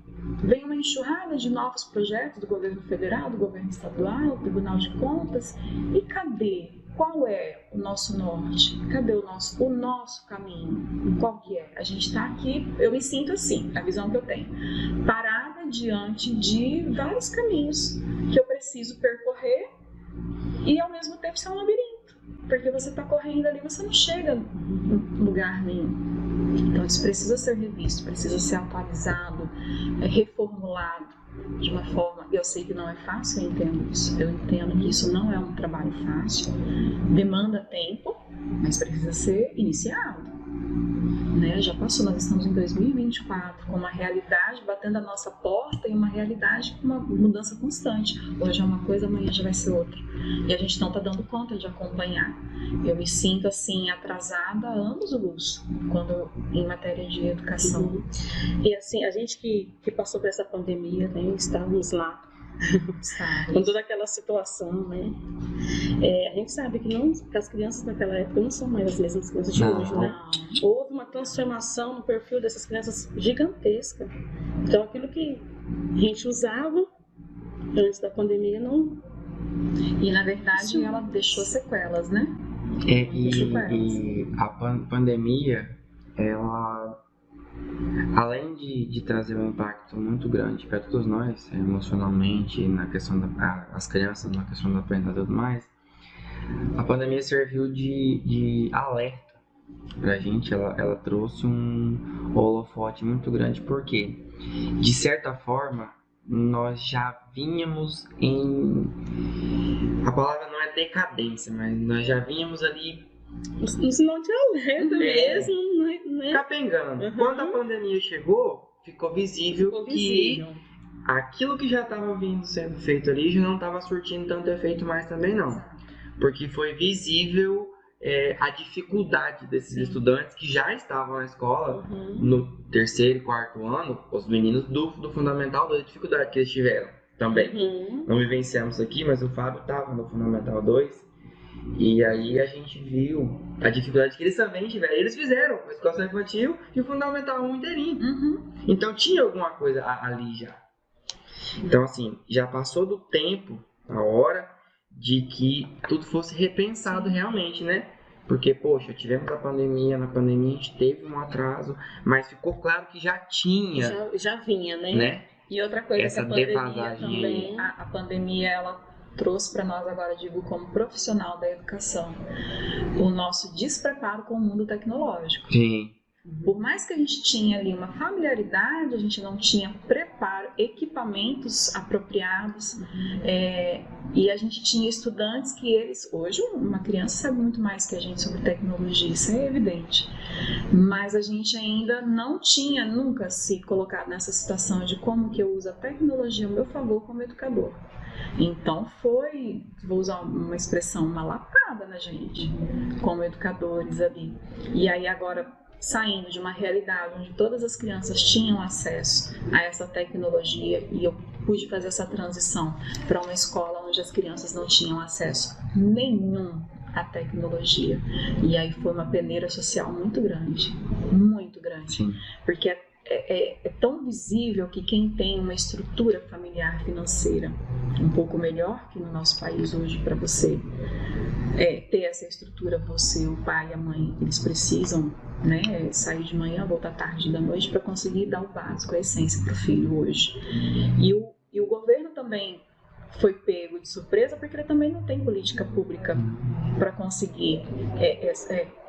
vem uma enxurrada de novos projetos do governo federal, do governo estadual, do Tribunal de Contas, e cadê? Qual é o nosso norte? Cadê o nosso caminho? Qual que é? A gente está aqui, eu me sinto assim, a visão que eu tenho, parada diante de vários caminhos que eu preciso percorrer e ao mesmo tempo ser um labirinto, porque você está correndo ali, você não chega em lugar nenhum. Então isso precisa ser revisto, precisa ser atualizado, reformulado de uma forma. Eu sei que não é fácil, eu entendo isso. Eu entendo que isso não é um trabalho fácil, demanda tempo, mas precisa ser iniciado. Né? Já passou, nós estamos em 2024, com uma realidade batendo a nossa porta e uma realidade com uma mudança constante. Hoje é uma coisa, amanhã já vai ser outra. E a gente não está dando conta de acompanhar. Eu me sinto assim atrasada há anos-luz quando em matéria de educação. E assim, a gente que passou por essa pandemia, né, estávamos lá com toda aquela situação, né? A gente sabe que as crianças daquela época não são mais as mesmas crianças de hoje, né? Houve uma transformação no perfil dessas crianças gigantesca. Então aquilo que a gente usava antes da pandemia não... E na verdade ela deixou sequelas, né? E a pandemia, ela, além de trazer um impacto muito grande para todos nós, emocionalmente, na questão das crianças, na questão da aprendizagem e tudo mais, a pandemia serviu de alerta para a gente. Ela trouxe um holofote muito grande, porque, de certa forma, nós já vínhamos a palavra não é decadência, mas nós já vínhamos ali no sinal de alerta mesmo, né? Capengando. Quando a pandemia chegou, ficou visível que aquilo que já estava sendo feito ali já não estava surtindo tanto efeito mais também não. Porque foi visível a dificuldade desses estudantes que já estavam na escola no 3º e 4º ano, os meninos do Fundamental 2, a dificuldade que eles tiveram também. Não vivenciamos aqui, mas o Fábio estava no Fundamental 2, e aí a gente viu a dificuldade que eles também tiveram. Eles fizeram a educação infantil e o Fundamental 1 inteirinho. Então tinha alguma coisa ali já. Então assim, já passou do tempo, a hora de que tudo fosse repensado realmente, né? Porque, poxa, tivemos a pandemia, na pandemia a gente teve um atraso, mas ficou claro que já tinha. Já vinha, né? E outra coisa, essa que a pandemia defasagem também, a pandemia, ela trouxe para nós agora, digo, como profissional da educação, o nosso despreparo com o mundo tecnológico. Sim. Por mais que a gente tinha ali uma familiaridade, a gente não tinha preparo, equipamentos apropriados, e a gente tinha estudantes que eles... Hoje uma criança sabe muito mais que a gente sobre tecnologia, isso é evidente. Mas a gente ainda não tinha nunca se colocado nessa situação de como que eu uso a tecnologia a meu favor como educador. Então foi, vou usar uma expressão, uma lapada na gente, como educadores ali. E aí agora, saindo de uma realidade onde todas as crianças tinham acesso a essa tecnologia, e eu pude fazer essa transição para uma escola onde as crianças não tinham acesso nenhum à tecnologia. E aí foi uma peneira social muito grande, Sim. porque é tão visível que quem tem uma estrutura familiar financeira um pouco melhor que no nosso país hoje, para você ter essa estrutura, você, o pai e a mãe, eles precisam, né, sair de manhã, voltar tarde da noite para conseguir dar o básico, a essência para o filho hoje. E o governo também foi pego de surpresa porque ele também não tem política pública para conseguir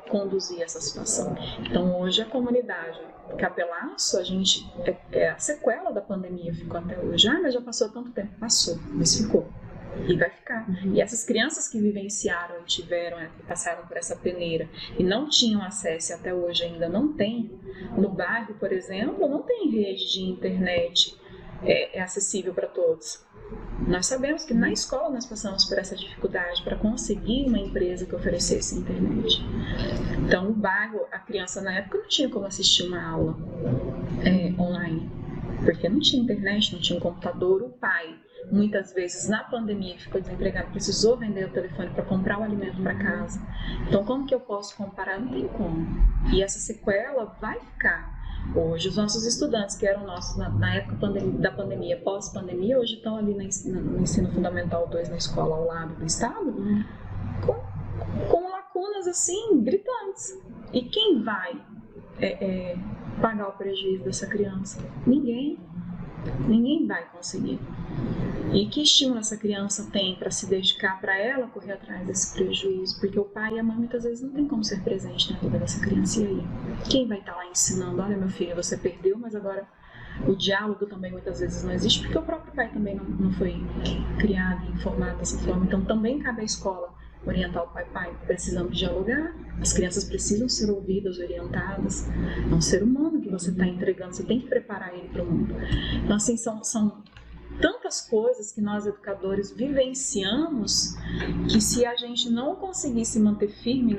conduzir essa situação. Então hoje a comunidade Capelaço, a gente a sequela da pandemia ficou até hoje. Mas já passou tanto tempo, passou, mas ficou. E vai ficar. E essas crianças que vivenciaram e passaram por essa peneira e não tinham acesso, e até hoje ainda não tem, no bairro, por exemplo, não tem rede de internet acessível para todos. Nós sabemos que na escola nós passamos por essa dificuldade para conseguir uma empresa que oferecesse internet. Então, no bairro, a criança na época não tinha como assistir uma aula online, porque não tinha internet, não tinha um computador. O pai, muitas vezes na pandemia, ficou desempregado, precisou vender o telefone para comprar o alimento para casa. Então, como que eu posso comparar? Não tem como. E essa sequela vai ficar. Hoje, os nossos estudantes, que eram nossos na época da pandemia, pós-pandemia, hoje estão ali no ensino fundamental 2, na escola ao lado do Estado, com lacunas assim, gritantes. E quem vai pagar o prejuízo dessa criança? Ninguém vai conseguir. E que estímulo essa criança tem para se dedicar, para ela correr atrás desse prejuízo? Porque o pai e a mãe muitas vezes não tem como ser presente na vida dessa criança. E aí? Quem vai estar lá ensinando? Olha, meu filho, você perdeu, mas agora o diálogo também muitas vezes não existe, porque o próprio pai também não foi criado e informado dessa forma. Então também cabe à escola orientar o pai, precisamos dialogar, as crianças precisam ser ouvidas, orientadas. É um ser humano que você está entregando, você tem que preparar ele para o mundo. Então assim, são tantas coisas que nós educadores vivenciamos, que se a gente não conseguir se manter firme,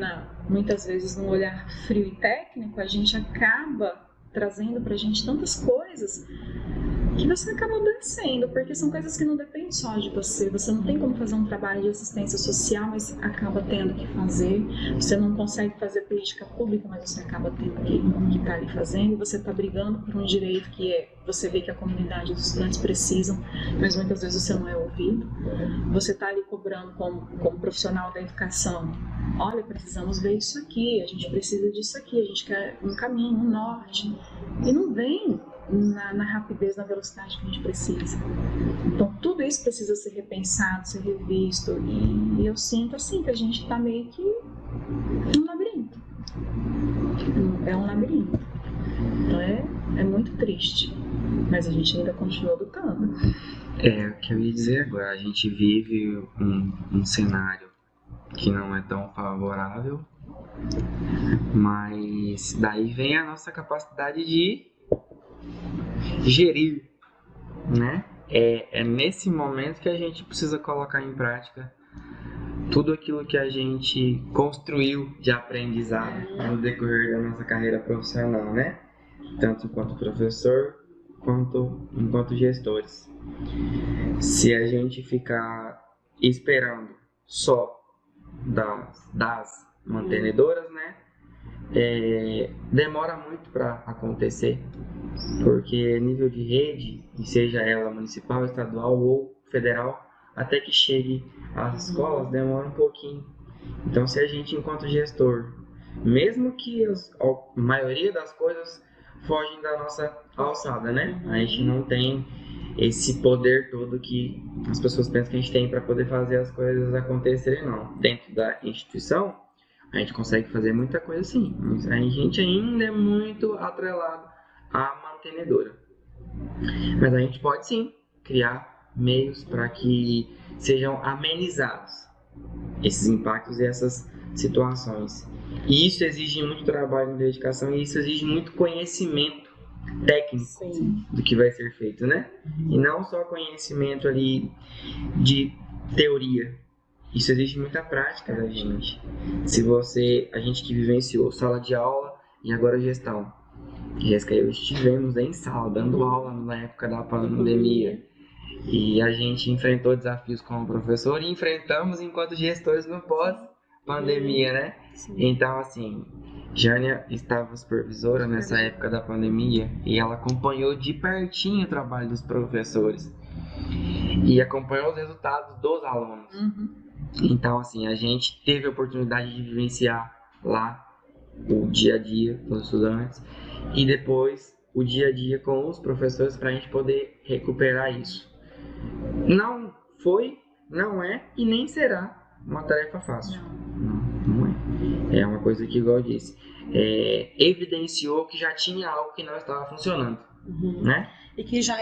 muitas vezes num olhar frio e técnico, a gente acaba trazendo pra gente tantas coisas que você acaba adoecendo, porque são coisas que não dependem só de você. Você não tem como fazer um trabalho de assistência social, mas acaba tendo que fazer. Você não consegue fazer política pública, mas você acaba tendo que estar ali fazendo. E você está brigando por um direito que você vê que a comunidade dos estudantes precisam, mas muitas vezes você não é ouvido. Você está ali cobrando como profissional da educação. Olha, precisamos ver isso aqui, a gente precisa disso aqui, a gente quer um caminho, um norte. E não vem na rapidez, na velocidade que a gente precisa. Então tudo isso precisa ser repensado, ser revisto, e eu sinto assim que a gente está meio que um labirinto. É um labirinto. Então é muito triste, mas a gente ainda continua lutando. O que eu ia dizer agora, a gente vive um cenário que não é tão favorável, mas daí vem a nossa capacidade de gerir, né? É nesse momento que a gente precisa colocar em prática tudo aquilo que a gente construiu de aprendizado no decorrer da nossa carreira profissional, né? Tanto enquanto professor quanto enquanto gestores. Se a gente ficar esperando só das mantenedoras, né? Demora muito para acontecer, porque nível de rede, seja ela municipal, estadual ou federal, até que chegue às escolas demora um pouquinho. Então, se a gente, enquanto gestor, mesmo que a maioria das coisas fogem da nossa alçada, né? A gente não tem esse poder todo que as pessoas pensam que a gente tem para poder fazer as coisas acontecerem, não. Dentro da instituição, a gente consegue fazer muita coisa sim, mas a gente ainda é muito atrelado à mantenedora. Mas a gente pode sim criar meios para que sejam amenizados esses impactos e essas situações. E isso exige muito trabalho e dedicação, e isso exige muito conhecimento técnico do que vai ser feito, né? E não só conhecimento ali de teoria. Isso exige muita prática da gente. A gente que vivenciou sala de aula e agora gestão. Jéssica e eu estivemos em sala, dando aula na época da pandemia. E a gente enfrentou desafios como professor e enfrentamos enquanto gestores no pós-pandemia, né? Então, assim, Jânia estava supervisora nessa época da pandemia e ela acompanhou de pertinho o trabalho dos professores e acompanhou os resultados dos alunos. Então, assim, a gente teve a oportunidade de vivenciar lá o dia a dia dos estudantes e depois o dia a dia com os professores para a gente poder recuperar isso. Não foi, não é e nem será uma tarefa fácil. Não é. É uma coisa que, igual eu disse, evidenciou que já tinha algo que não estava funcionando, né? E que já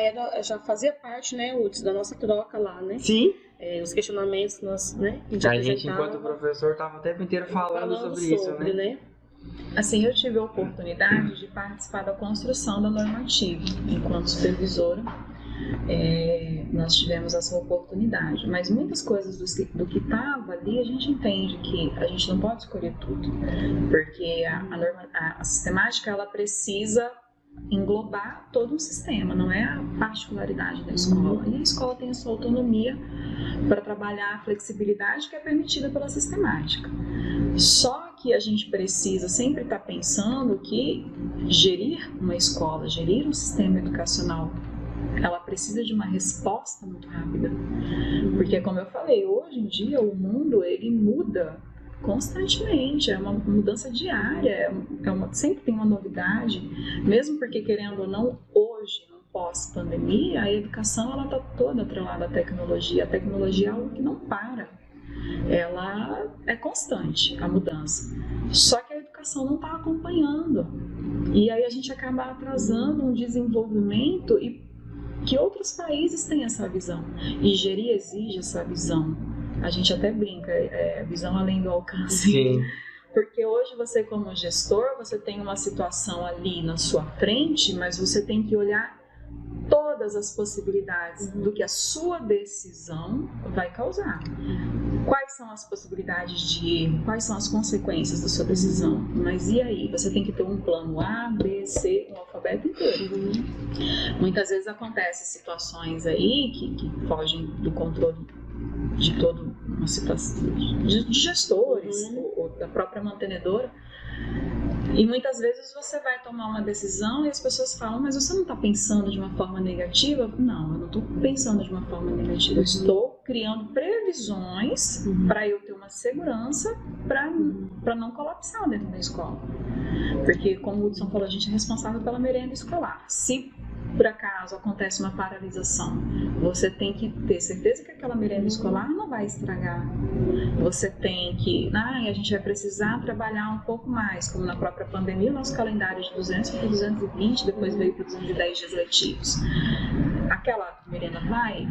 fazia parte, né, Uds, da nossa troca lá, né? Sim. Os questionamentos que nós, né, a gente, enquanto professor, estava o tempo inteiro falando sobre isso, né? Assim, eu tive a oportunidade de participar da construção da normativa enquanto supervisora. Nós tivemos essa oportunidade, mas muitas coisas do que estava ali a gente entende que a gente não pode escolher tudo, porque a sistemática ela precisa englobar todo um sistema, não é a particularidade da escola, e a escola tem a sua autonomia para trabalhar a flexibilidade que é permitida pela sistemática. Só que a gente precisa sempre estar pensando que gerir uma escola, gerir um sistema educacional, ela precisa de uma resposta muito rápida. Porque, como eu falei, hoje em dia o mundo ele muda constantemente, é uma mudança diária, sempre tem uma novidade, mesmo porque, querendo ou não, hoje, no pós-pandemia, a educação ela está toda atrelada à tecnologia. A tecnologia é algo que não para, ela é constante, a mudança. Só que a educação não está acompanhando. E aí a gente acaba atrasando um desenvolvimento e que outros países têm essa visão. E engenharia exige essa visão. A gente até brinca, visão além do alcance. Sim. Porque hoje você, como gestor, você tem uma situação ali na sua frente, mas você tem que olhar todas as possibilidades do que a sua decisão vai causar. Quais são as possibilidades de erro? Quais são as consequências da sua decisão? Mas e aí? Você tem que ter um plano A, B, C, um alfabeto inteiro. Muitas vezes acontecem situações aí que fogem do controle de toda uma situação, de gestores ou da própria mantenedora. E muitas vezes você vai tomar uma decisão e as pessoas falam, mas você não está pensando de uma forma negativa? Não, eu não estou pensando de uma forma negativa. Eu estou criando previsões para eu ter uma segurança para não colapsar dentro da escola. Porque, como o Hudson falou, a gente é responsável pela merenda escolar. Se por acaso acontece uma paralisação, você tem que ter certeza que aquela merenda escolar não vai estragar. Você tem que, a gente vai precisar trabalhar um pouco mais, como na própria pandemia, o nosso calendário de 200 para 220, depois veio para 210 dias letivos. Aquela merenda vai.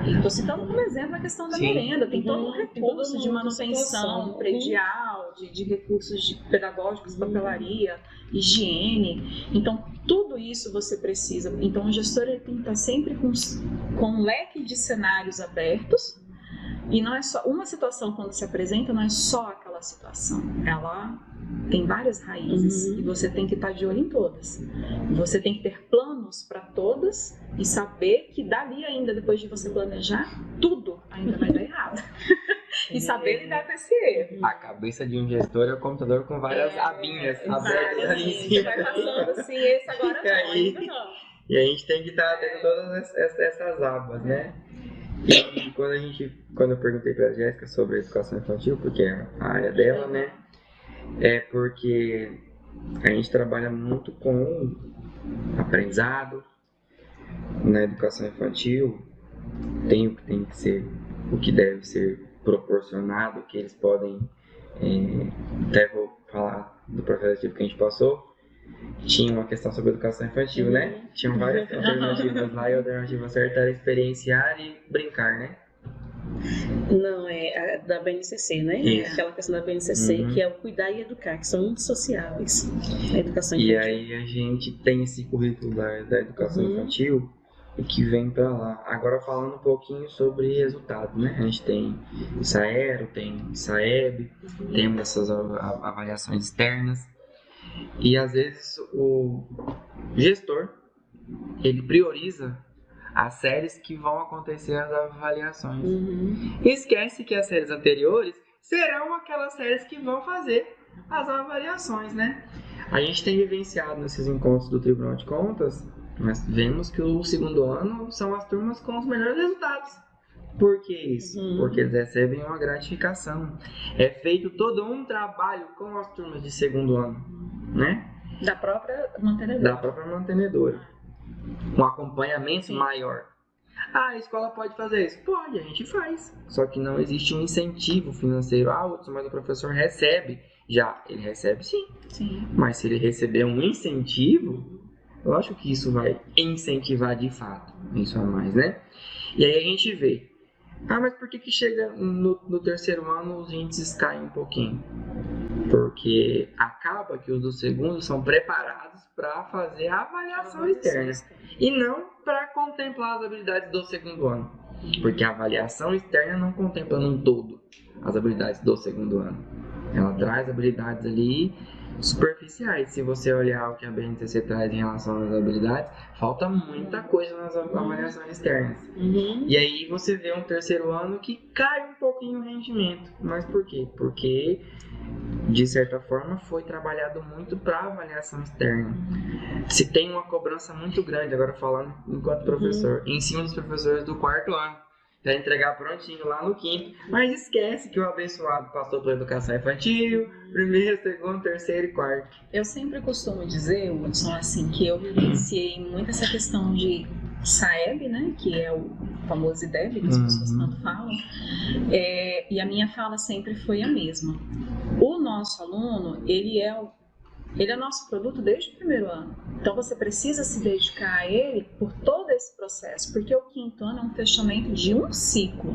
E estou citando como exemplo a questão da merenda. Tem todo um recurso de manutenção predial, de recursos pedagógicos, papelaria, higiene. Então, tudo isso você precisa. Então, o gestor ele tem que estar sempre com um leque de cenários abertos. E não é só uma situação quando se apresenta, não é só aquela situação. Ela tem várias raízes e você tem que estar de olho em todas. Você tem que ter planos para todas e saber que dali ainda, depois de você planejar, tudo ainda vai dar errado. E saber lidar com esse erro. A cabeça de um gestor é um computador com várias abinhas abertas ali em cima. Você vai passando assim, esse agora não, ainda não. E a gente tem que estar atento a todas essas abas, né? E quando eu perguntei para a Jéssica sobre a educação infantil, porque é a área dela, né? É porque a gente trabalha muito com aprendizado, na educação infantil tem o que tem que ser, o que deve ser proporcionado, o que eles podem, até vou falar do processo que a gente passou, tinha uma questão sobre educação infantil, né? Tinham várias alternativas lá e a alternativa certa era experienciar e brincar, né? Não, é a da BNCC, né? Isso. Aquela questão da BNCC, que é o cuidar e educar, que são indissociáveis. A educação infantil. E aí a gente tem esse currículo da educação infantil que vem para lá. Agora falando um pouquinho sobre resultados, né? A gente tem Saero, tem Saeb, temos essas avaliações externas. E às vezes o gestor, ele prioriza as séries que vão acontecer as avaliações. E esquece que as séries anteriores serão aquelas séries que vão fazer as avaliações, né? A gente tem vivenciado nesses encontros do Tribunal de Contas, nós vemos que o segundo ano são as turmas com os melhores resultados. Por que isso? Porque eles recebem uma gratificação. É feito todo um trabalho com as turmas de segundo ano, né? Da própria mantenedora. Um acompanhamento maior. A escola pode fazer isso? Pode, a gente faz. Só que não existe um incentivo financeiro. Mas o professor recebe. Já, ele recebe sim. Mas se ele receber um incentivo, eu acho que isso vai incentivar de fato. Isso a mais, né? E aí a gente vê. Mas por que chega no terceiro ano os índices caem um pouquinho? Porque acaba que os do segundo são preparados para fazer a avaliação externa e não para contemplar as habilidades do segundo ano. Porque a avaliação externa não contempla num todo as habilidades do segundo ano. Ela traz habilidades ali superficiais. Se você olhar o que a BNCC traz em relação às habilidades, falta muita coisa nas avaliações externas. E aí você vê um terceiro ano que cai um pouquinho o rendimento. Mas por quê? Porque de certa forma foi trabalhado muito para avaliação externa. Se tem uma cobrança muito grande, agora falando enquanto professor, em cima dos professores do quarto ano, para entregar prontinho lá no quinto, mas esquece que o abençoado passou pela educação infantil, primeiro, segundo, terceiro e quarto. Eu sempre costumo dizer, Hudson, assim, que eu vivenciei muito essa questão de Saeb, né, que é o famoso IDEB, que as pessoas tanto falam, e a minha fala sempre foi a mesma. O nosso aluno, ele é nosso produto desde o primeiro ano. Então você precisa se dedicar a ele por todo esse processo, porque o quinto ano é um fechamento de um ciclo.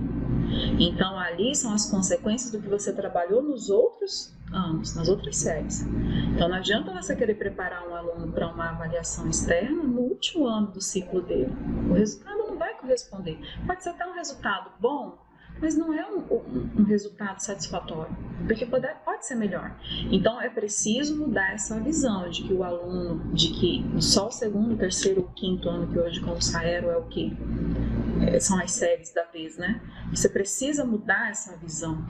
Então ali são as consequências do que você trabalhou nos outros anos, nas outras séries. Então não adianta você querer preparar um aluno para uma avaliação externa no último ano do ciclo dele. O resultado não vai corresponder. Pode ser até um resultado bom, mas não é um resultado satisfatório, porque pode ser melhor. Então é preciso mudar essa visão de que o aluno, de que só o segundo, terceiro, quinto ano, que hoje com o Saero é o que são as séries da vez, né? Você precisa mudar essa visão.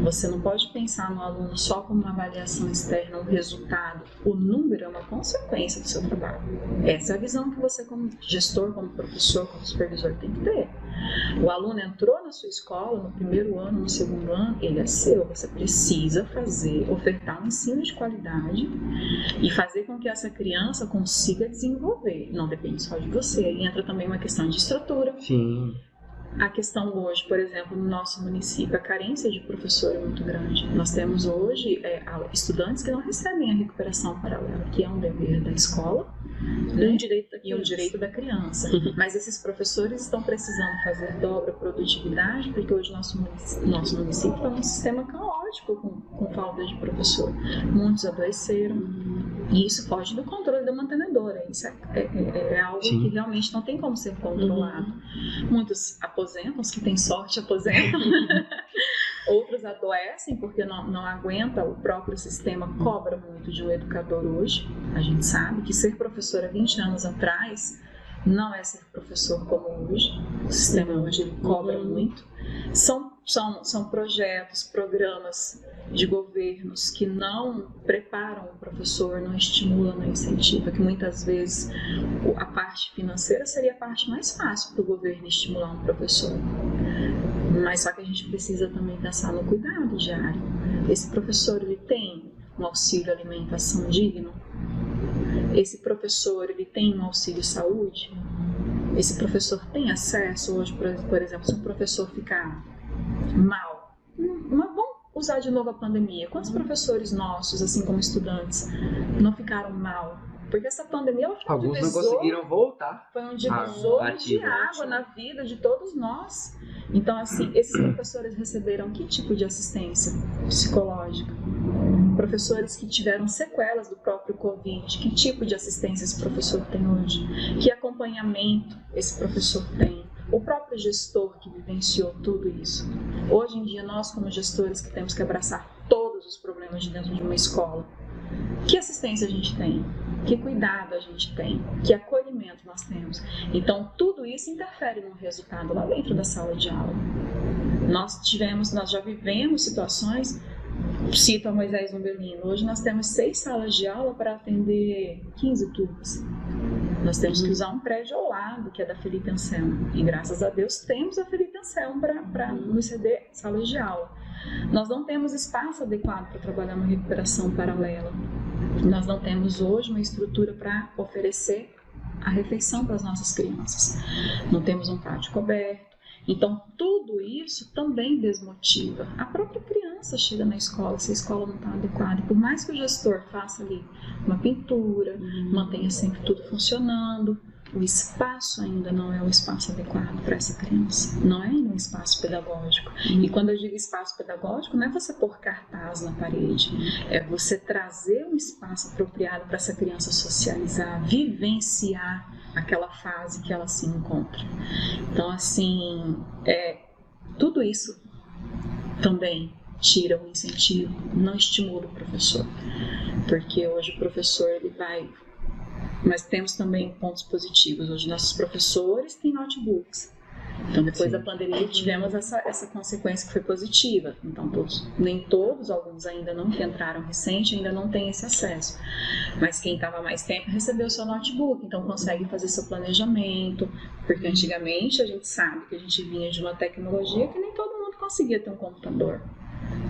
Você não pode pensar no aluno só como uma avaliação externa, um resultado. O número é uma consequência do seu trabalho. Essa é a visão que você, como gestor, como professor, como supervisor, tem que ter. O aluno entrou na sua escola no primeiro ano, no segundo ano, ele é seu. Você precisa ofertar um ensino de qualidade e fazer com que essa criança consiga desenvolver. Não depende só de você. Aí entra também uma questão de estrutura. Sim. A questão hoje, por exemplo, no nosso município, a carência de professor é muito grande. Nós temos hoje estudantes que não recebem a recuperação paralela, que é um dever da escola, né? E um direito da criança. Mas esses professores estão precisando fazer dobra produtividade, porque hoje nosso município está num sistema caótico com falta de professor. Muitos adoeceram. E isso foge do controle da mantenedora. Isso é algo que realmente não tem como ser controlado. Muitos aposentam, os que têm sorte aposentam. Outros adoecem porque não aguenta, o próprio sistema cobra muito de um educador hoje. A gente sabe que ser professor há 20 anos atrás não é ser professor como hoje. O sistema hoje ele cobra muito. São projetos, programas de governos que não preparam o professor, não estimulam, não incentivam, que muitas vezes a parte financeira seria a parte mais fácil para o governo estimular um professor. Mas só que a gente precisa também pensar no cuidado diário. Esse professor, ele tem um auxílio alimentação digno? Esse professor, ele tem um auxílio saúde? Esse professor tem acesso hoje, por exemplo, se um professor ficar mal, vamos usar de novo a pandemia. Quantos professores nossos, assim como estudantes, não ficaram mal? Porque essa pandemia ela foi Alguns não conseguiram voltar. Foi um divisor de água na vida de todos nós. Então, assim, esses professores receberam que tipo de assistência psicológica? Professores que tiveram sequelas do próprio Covid, que tipo de assistência esse professor tem hoje? Que acompanhamento esse professor tem? O próprio gestor que vivenciou tudo isso. Hoje em dia, nós como gestores que temos que abraçar todos os problemas de dentro de uma escola, que assistência a gente tem? Que cuidado a gente tem? Que acolhimento nós temos? Então, tudo isso interfere no resultado lá dentro da sala de aula. Nós já vivemos situações, cito a Moisés Umbelino, hoje nós temos 6 salas de aula para atender 15 turmas. Nós temos que usar um prédio ao lado, que é da Felipe Anselmo. E graças a Deus temos a Felipe Anselmo para nos ceder salas de aula. Nós não temos espaço adequado para trabalhar uma recuperação paralela. Nós não temos hoje uma estrutura para oferecer a refeição para as nossas crianças. Não temos um pátio coberto. Então, tudo isso também desmotiva. A própria criança chega na escola, se a escola não está adequada. E por mais que o gestor faça ali uma pintura, mantenha sempre tudo funcionando, o espaço ainda não é um espaço adequado para essa criança. Não é ainda um espaço pedagógico. E quando eu digo espaço pedagógico, não é você pôr cartaz na parede. É você trazer um espaço apropriado para essa criança socializar, vivenciar aquela fase que ela se encontra. Então, assim, tudo isso também tira o incentivo, não estimula o professor. Porque hoje o professor, ele vai... Mas temos também pontos positivos. Hoje nossos professores têm notebooks. Então, depois da pandemia, tivemos essa consequência que foi positiva. Então, nem todos, alguns ainda não, que entraram recente, ainda não têm esse acesso. Mas quem estava mais tempo recebeu seu notebook, então consegue fazer seu planejamento. Porque antigamente a gente sabe que a gente vinha de uma tecnologia que nem todo mundo conseguia ter um computador.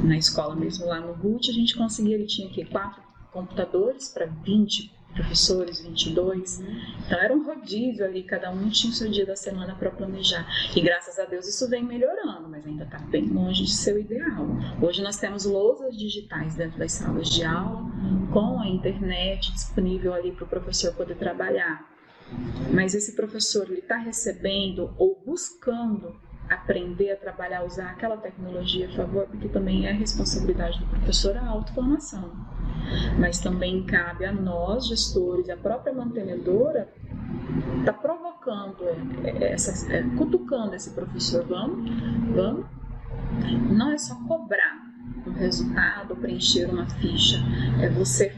Na escola mesmo, lá no RUT, a gente conseguia, ele tinha 4 computadores para 20 professores, 22. Então era um rodízio ali, cada um tinha o seu dia da semana para planejar. E graças a Deus isso vem melhorando, mas ainda está bem longe de ser o ideal. Hoje nós temos lousas digitais dentro das salas de aula, com a internet disponível ali para o professor poder trabalhar. Mas esse professor está recebendo ou buscando aprender a trabalhar, usar aquela tecnologia a favor, porque também é responsabilidade do professor a autoformação. Mas também cabe a nós, gestores, a própria mantenedora, está provocando, cutucando esse professor. Vamos. Não é só cobrar um resultado, preencher uma ficha, é você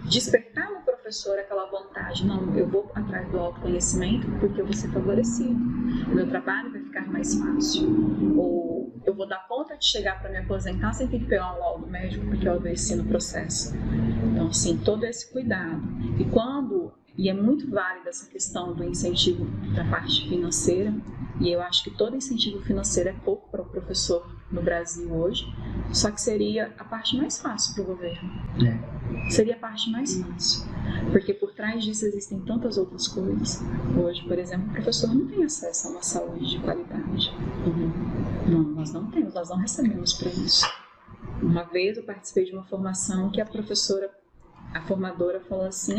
despertar no professor aquela vontade. Não, eu vou atrás do autoconhecimento porque eu vou ser favorecido. O meu trabalho vai ficar mais fácil. Ou eu vou dar conta de chegar para me aposentar sem ter que pegar um laudo médico porque eu adoeci no processo. Então, assim, todo esse cuidado. E é muito válida essa questão do incentivo da parte financeira, e eu acho que todo incentivo financeiro é pouco para o professor no Brasil hoje, só que seria a parte mais fácil para o governo. Seria a parte mais fácil, porque por trás disso existem tantas outras coisas. Hoje, por exemplo, o professor não tem acesso a uma saúde de qualidade. Não, nós não temos, nós não recebemos para isso. Uma vez eu participei de uma formação que a formadora falou assim: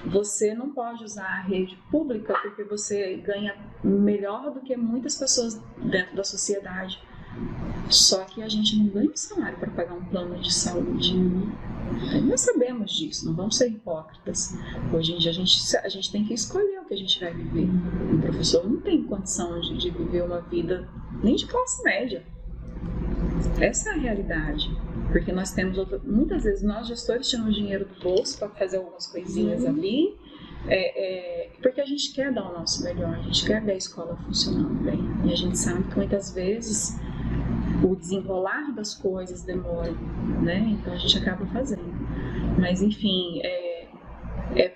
você não pode usar a rede pública porque você ganha melhor do que muitas pessoas dentro da sociedade. Só que a gente não ganha salário para pagar um plano de saúde. Nós sabemos disso, não vamos ser hipócritas. Hoje em dia a gente tem que escolher o que a gente vai viver. O professor não tem condição de viver uma vida nem de classe média. Essa é a realidade. Porque nós temos muitas vezes nós gestores tiramos dinheiro do bolso para fazer algumas coisinhas ali, porque a gente quer dar o nosso melhor, a gente quer ver a escola funcionando bem. E a gente sabe que muitas vezes o desenrolar das coisas demora, né? Então a gente acaba fazendo. Mas enfim, é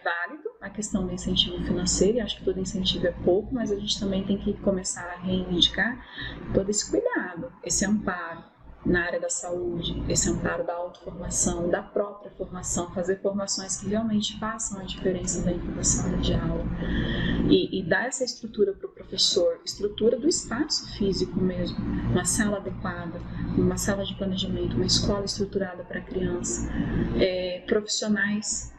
válido a questão do incentivo financeiro, e acho que todo incentivo é pouco, mas a gente também tem que começar a reivindicar todo esse cuidado, esse amparo na área da saúde, esse amparo da autoformação, da própria formação, fazer formações que realmente façam a diferença dentro da sala de aula. e dar essa estrutura para o professor, estrutura do espaço físico mesmo, uma sala adequada, uma sala de planejamento, uma escola estruturada para a criança, profissionais,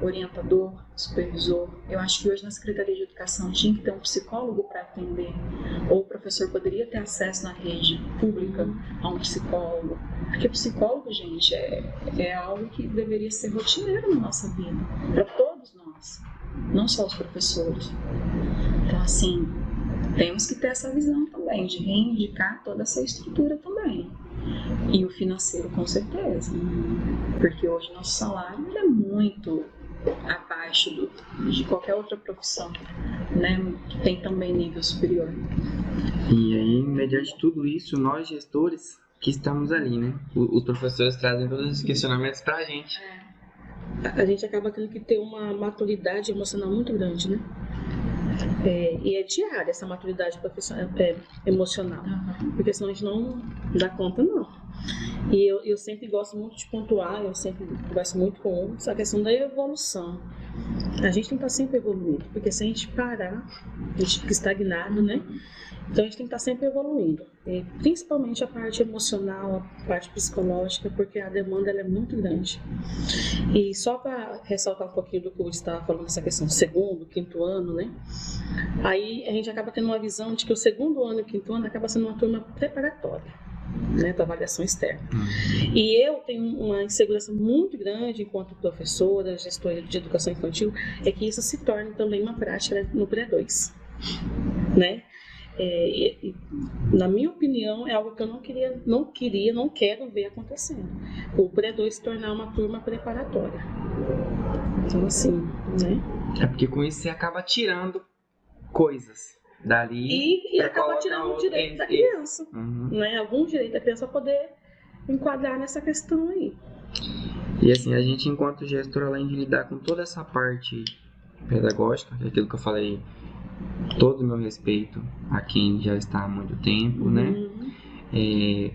orientador, supervisor. Eu acho que hoje na Secretaria de Educação tinha que ter um psicólogo para atender, ou o professor poderia ter acesso na rede pública a um psicólogo, porque psicólogo, gente, é algo que deveria ser rotineiro na nossa vida, para todos nós, não só os professores. Então, assim, temos que ter essa visão também, de reivindicar toda essa estrutura também. E o financeiro, com certeza. Porque hoje nosso salário é muito abaixo de qualquer outra profissão, né? Que tem também nível superior. E aí, mediante tudo isso, nós gestores que estamos ali, né? Os professores trazem todos esses questionamentos pra gente. A gente acaba tendo que ter uma maturidade emocional muito grande, né? E é diária essa maturidade emocional, porque senão a gente não dá conta, não. E eu sempre gosto muito de pontuar, eu sempre converso muito com essa questão da evolução. A gente tem que estar sempre evoluindo, porque se a gente parar, a gente fica estagnado, né? Então a gente tem que estar sempre evoluindo, principalmente a parte emocional, a parte psicológica, porque a demanda ela é muito grande. E só para ressaltar um pouquinho do que o Luiz estava falando, essa questão do segundo, quinto ano, né? Aí a gente acaba tendo uma visão de que o segundo ano e o quinto ano acaba sendo uma turma preparatória, né, para avaliação externa. E eu tenho uma insegurança muito grande enquanto professora, gestora de educação infantil, é que isso se torne também uma prática no pré-2, né? Na minha opinião, é algo que eu não quero ver acontecendo. O pré-2 se tornar uma turma preparatória. Então, assim, né? É porque com isso você acaba tirando coisas dali E acaba tirando o direito da criança, né? Algum direito da criança poder enquadrar nessa questão aí. E assim, a gente enquanto gestor, além de lidar com toda essa parte pedagógica, que é aquilo que eu falei, todo o meu respeito a quem já está há muito tempo, né?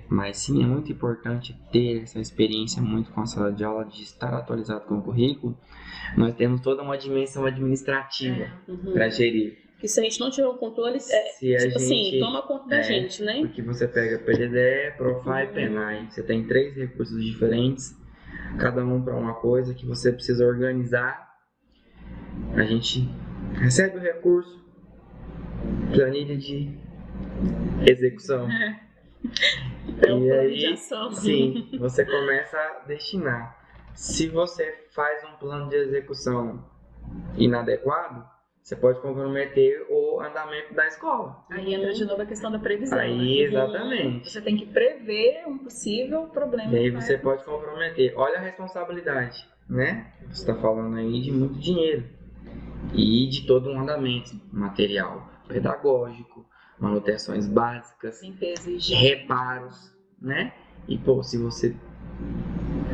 Mas sim, é muito importante ter essa experiência muito com a sala de aula, de estar atualizado com o currículo. Nós temos toda uma dimensão administrativa para gerir. Que se a gente não tiver um controle, toma conta da gente, né? Porque você pega PDD, Profai e Penai. Você tem 3 recursos diferentes, cada um para uma coisa que você precisa organizar. A gente recebe o recurso, planilha de execução. E aí, sim, você começa a destinar. Se você faz um plano de execução inadequado, você pode comprometer o andamento da escola. Aí entra de novo a questão da previsão. Aí, exatamente. Você tem que prever um possível problema. E aí você pode comprometer. Olha a responsabilidade, né? Você está falando aí de muito dinheiro. E de todo um andamento material pedagógico, manutenções básicas, limpeza e reparos, né? E, se você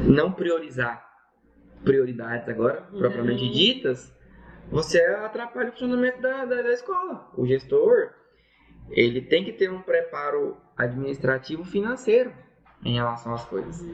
não priorizar prioridades agora, propriamente ditas, você atrapalha o funcionamento da escola. O gestor, ele tem que ter um preparo administrativo financeiro em relação às coisas.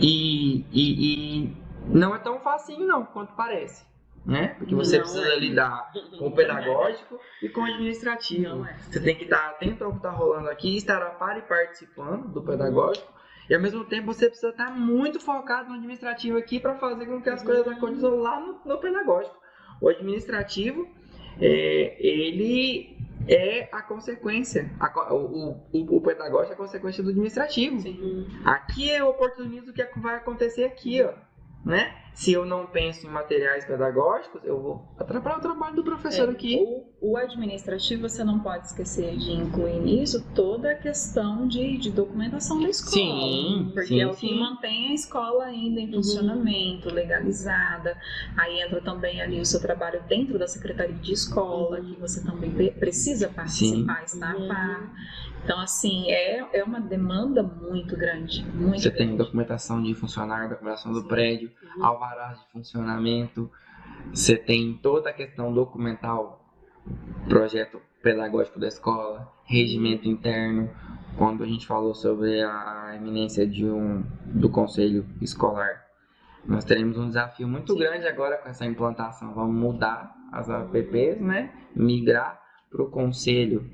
E não é tão facinho não, quanto parece, né? Porque você precisa lidar com o pedagógico e com o administrativo. Você tem que estar atento ao que está rolando aqui, estar a par e participando do pedagógico. E ao mesmo tempo você precisa estar muito focado no administrativo aqui para fazer com que as coisas aconteçam lá no pedagógico. O administrativo, ele é a consequência, o pedagógico é a consequência do administrativo. Sim. Aqui eu oportunizo o que vai acontecer aqui, ó, né? Se eu não penso em materiais pedagógicos, eu vou atrapalhar o trabalho do professor aqui. O administrativo, você não pode esquecer de incluir nisso toda a questão de documentação da escola. Sim, porque é o que mantém a escola ainda em funcionamento, legalizada. Aí entra também ali o seu trabalho dentro da Secretaria de Escola, que você também precisa participar, estar a par. Então, assim, é uma demanda muito grande. Você tem documentação de funcionário, documentação do prédio, alvarás de funcionamento, você tem toda a questão documental, projeto pedagógico da escola, regimento interno. Quando a gente falou sobre a eminência do conselho escolar, Nós teremos um desafio muito grande agora com essa implantação. Vamos mudar as APPs, né? Migrar para o conselho.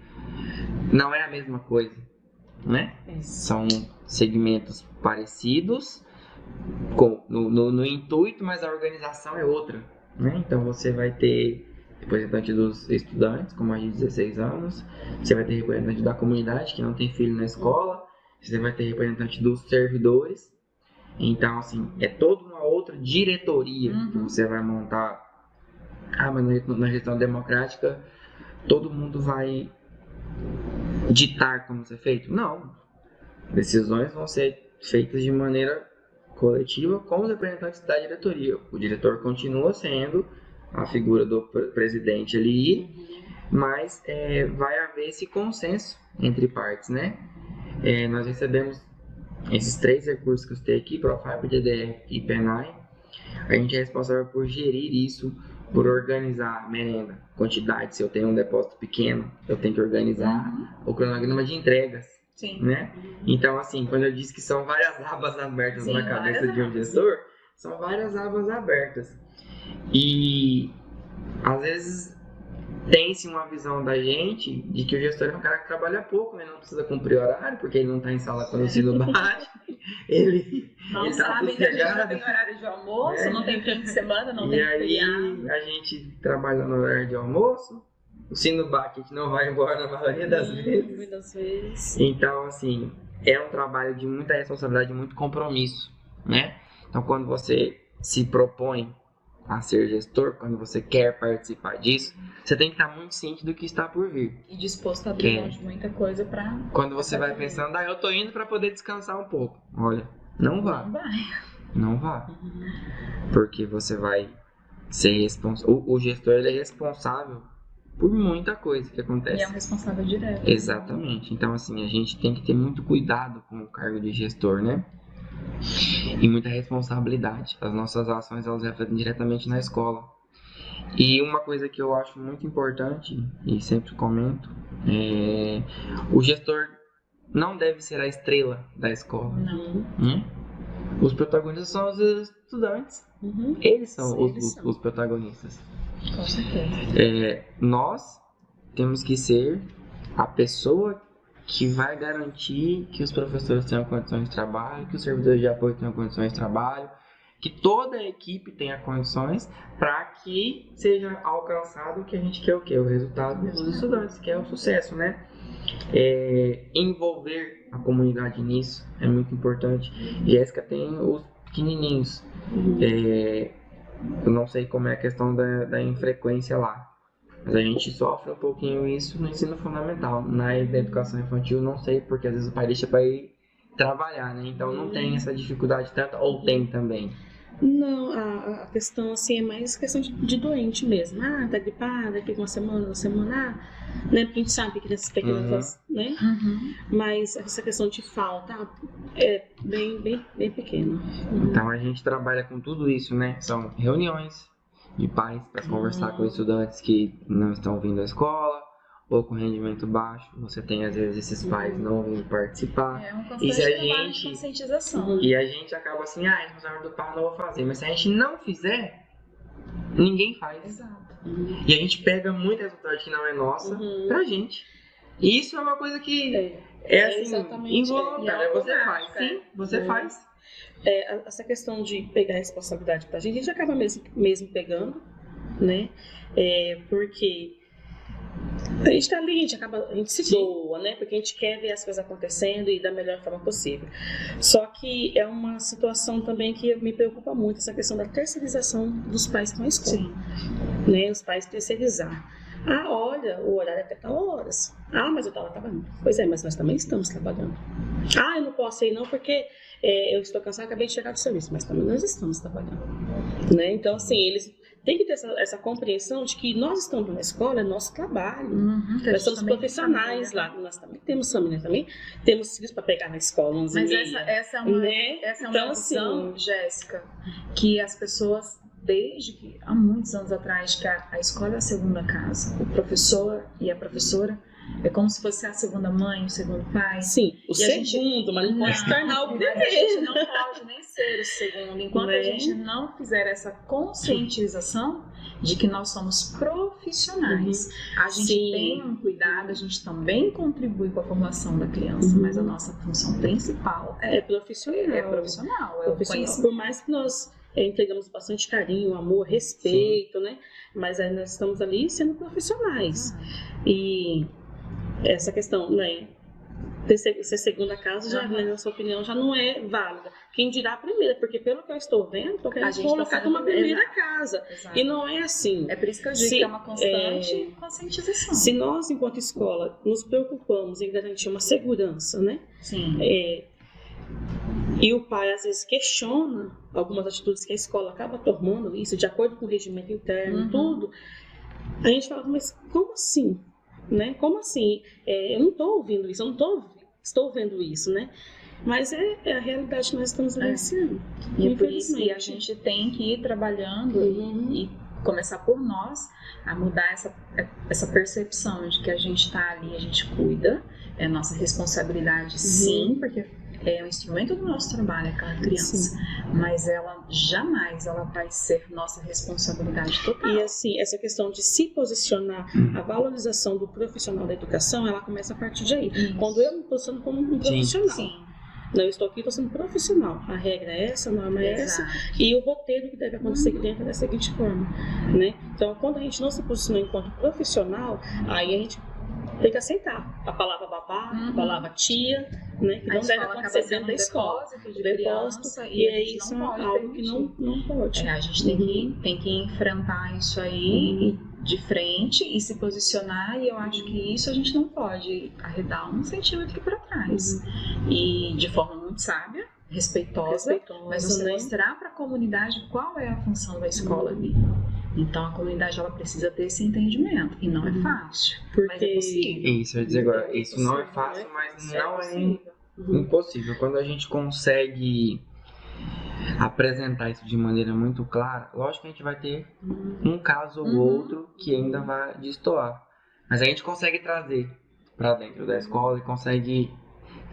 Não é a mesma coisa, né? São segmentos parecidos no intuito, mas a organização é outra, né? Então você vai ter representante dos estudantes com mais de 16 anos, você vai ter representante da comunidade que não tem filho na escola, você vai ter representante dos servidores. Então, assim, é toda uma outra diretoria que você vai montar. Mas na gestão democrática, todo mundo vai ditar como ser feito? Não. Decisões vão ser feitas de maneira coletiva com os representantes da diretoria. O diretor continua sendo a figura do presidente ali, mas vai haver esse consenso entre partes, né? Nós recebemos esses 3 recursos que eu citei aqui, Profab, DDE e PENAI. A gente é responsável por gerir isso, por organizar a merenda, quantidade. Se eu tenho um depósito pequeno, eu tenho que organizar o cronograma de entregas. Sim. Né? Então, assim, quando eu disse que são várias abas abertas Sim, na cabeça de um gestor, são várias abas abertas. E, às vezes, tem-se uma visão da gente de que o gestor é um cara que trabalha pouco, né? Não precisa cumprir horário, porque ele não está em sala quando o sino bate. Ele não sabe que a gente não tem horário de almoço, não tem fim de semana, não tem feriado. E aí, a gente trabalha no horário de almoço, o sino bate, a gente não vai embora na maioria das vezes. Muitas vezes. Então, assim, é um trabalho de muita responsabilidade, de muito compromisso, né? Então, quando você se propõe a ser gestor, quando você quer participar disso, você tem que estar muito ciente do que está por vir. E disposto a abrir mão de muita coisa para... Quando você vai pensando, eu tô indo para poder descansar um pouco. Olha, não vá. Não vai. Não vá. Porque você vai ser responsável. O gestor, ele é responsável por muita coisa que acontece. E é um responsável direto. Exatamente. Então, assim, a gente tem que ter muito cuidado com o cargo de gestor, né? E muita responsabilidade. As nossas ações, elas refletem diretamente na escola. E uma coisa que eu acho muito importante, e sempre comento, o gestor não deve ser a estrela da escola. Não. Os protagonistas são os estudantes. Eles são os protagonistas. Com certeza. Nós temos que ser a pessoa que vai garantir que os professores tenham condições de trabalho, que os servidores de apoio tenham condições de trabalho, que toda a equipe tenha condições para que seja alcançado o que a gente quer, o resultado dos estudantes, que é o sucesso, né? Envolver a comunidade nisso é muito importante. Jéssica tem os pequenininhos. Eu não sei como é a questão da infrequência lá, mas a gente sofre um pouquinho isso no ensino fundamental. Na educação infantil, não sei, porque às vezes o pai deixa para ir trabalhar, né? Então não tem essa dificuldade tanto, ou tem também? Não, a questão assim é mais questão de doente mesmo. Tá gripada, fica uma semana, né? Porque a gente sabe que crianças pequenas, né? Mas essa questão de falta é bem pequena. Então a gente trabalha com tudo isso, né? São reuniões de pais para conversar com estudantes que não estão vindo à escola ou com rendimento baixo. Você tem às vezes esses pais não vindo participar. É um constante trabalho de conscientização. E a gente acaba assim, é responsável do pai, não vou fazer. Mas se a gente não fizer, ninguém faz. Exato. E a gente pega muita responsabilidade que não é nossa pra gente. E isso é uma coisa que assim, involuntária. Você faz, sim, você faz. Essa questão de pegar a responsabilidade pra gente acaba mesmo pegando, né? Porque a gente tá ali, a gente se doa, né? Porque a gente quer ver as coisas acontecendo e da melhor forma possível. Só que é uma situação também que me preocupa muito, essa questão da terceirização dos pais com a escola. Né? Os pais terceirizar. Olha, o horário é até tal horas. Mas eu tava trabalhando. Pois é, mas nós também estamos trabalhando. Eu não posso ir não porque eu estou cansada, acabei de chegar do serviço. Mas também nós estamos trabalhando. Né? Então, assim, eles têm que ter essa compreensão de que nós estamos na escola, é nosso trabalho. Nós somos profissionais lá. Nós também temos família, também temos filhos para pegar na escola. Mas essa é uma opção, assim, Jéssica, que as pessoas, desde que há muitos anos atrás, que a escola é a segunda casa, o professor e a professora É como se fosse a segunda mãe, o segundo pai. Sim, o E a gente- segundo, mas não pode se tornar o Mas a gente primeiro. não pode nem ser o segundo, enquanto Né? a gente não fizer essa conscientização de que nós somos profissionais. A gente Sim. tem um cuidado, a gente também contribui com a formação da criança, mas a nossa função principal É profissional. é profissional, é o Profissional. conhecimento. Por mais que nós entregamos bastante carinho, amor, respeito, né? Mas aí nós estamos ali sendo profissionais. E essa questão, né? Ser segunda casa, já, Uhum. na sua opinião, já não é válida. Quem dirá a primeira, porque pelo que eu estou vendo, eu A quero gente colocar tá como a fazendo- primeira Exato. casa. Exato. E não é assim. É por isso que eu digo Se- que é uma constante conscientização. Se nós, enquanto escola, nos preocupamos em garantir uma segurança, né? Sim. E o pai às vezes questiona algumas atitudes que a escola acaba tomando, isso de acordo com o regimento interno, Uhum. tudo. A gente fala, mas como assim? Né? Como assim? Eu não estou ouvindo isso, eu não estou vendo isso, né? Mas é a realidade que nós estamos vivenciando. E é por isso que a Infelizmente. gente tem que ir trabalhando Uhum. e começar por nós a mudar essa percepção de que a gente está ali, a gente cuida, é nossa responsabilidade, sim, porque é um instrumento do nosso trabalho, aquela criança, mas ela jamais vai ser nossa responsabilidade total. E assim, essa questão de se posicionar, a valorização do profissional da educação, ela começa a partir de aí. Quando eu me posiciono como um profissional. Sim, Não, eu estou aqui, estou sendo profissional. A regra é essa, a norma é essa. exato. E o roteiro que deve acontecer aqui dentro é da seguinte forma, né? Então, quando a gente não se posiciona enquanto profissional, aí a gente tem que aceitar a palavra babá, a palavra tia, né? Que A não deve escola acaba acontecer sendo dentro da escola. depósito de O depósito, criança e a é gente isso não pode algo que permitir. não pode. A gente tem que enfrentar isso aí de frente e se posicionar, e eu acho que isso a gente não pode arredar 1 centímetro para trás. E de forma muito sábia, respeitosa, mas você né? mostrar para a comunidade qual é a função da escola ali. Então a comunidade ela precisa ter esse entendimento, e não é fácil, mas é possível. Isso, eu ia dizer agora, isso não é fácil, mas não é impossível. Quando a gente consegue apresentar isso de maneira muito clara, lógico que a gente vai ter um caso ou outro que ainda vai destoar, mas a gente consegue trazer para dentro da escola e consegue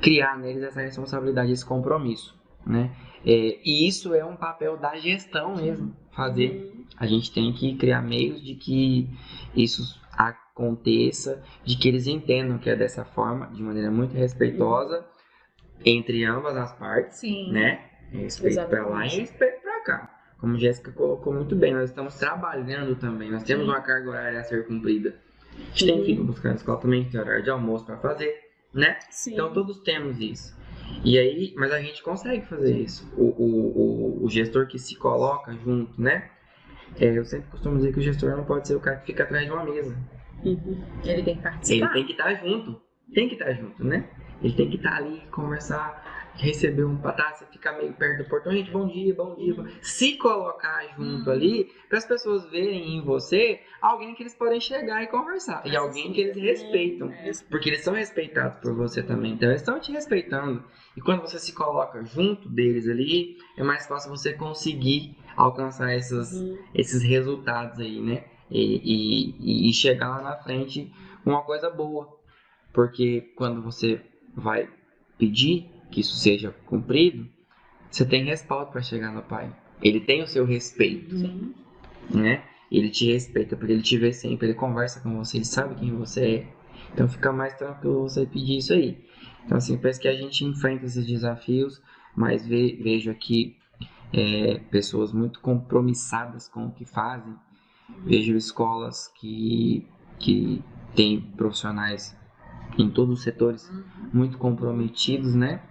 criar neles essa responsabilidade, esse compromisso, né? E isso é um papel da gestão mesmo, fazer. A gente tem que criar meios de que isso aconteça, de que eles entendam que é dessa forma, de maneira muito respeitosa, entre ambas as partes, Sim. né? Respeito para lá e respeito para cá. Como a Jéssica colocou muito bem, nós estamos trabalhando também, nós temos uma carga horária a ser cumprida. A gente tem que ir buscar na escola também, tem horário de almoço para fazer, né? Sim. Então todos temos isso. E aí, mas a gente consegue fazer isso. O gestor que se coloca junto, né? Eu sempre costumo dizer que o gestor não pode ser o cara que fica atrás de uma mesa. Ele tem que participar. Ele tem que estar junto. Tem que estar junto, né? Ele tem que estar ali, conversar, receber um patatá, ficar meio perto do portão. Gente, bom dia. Se colocar junto ali, para as pessoas verem em você alguém que eles podem chegar e conversar. E alguém que eles respeitam. Porque eles são respeitados por você também. Então eles estão te respeitando. E quando você se coloca junto deles ali, é mais fácil você conseguir alcançar esses resultados aí, né? E chegar lá na frente com uma coisa boa. Porque quando você vai pedir que isso seja cumprido, você tem respaldo para chegar no pai. Ele tem o seu respeito, né? Ele te respeita porque ele te vê sempre, ele conversa com você, ele sabe quem você é. Então fica mais tranquilo você pedir isso aí. Então assim, parece que a gente enfrenta esses desafios, mas vejo aqui pessoas muito compromissadas com o que fazem. Vejo escolas que têm profissionais em todos os setores muito comprometidos, né?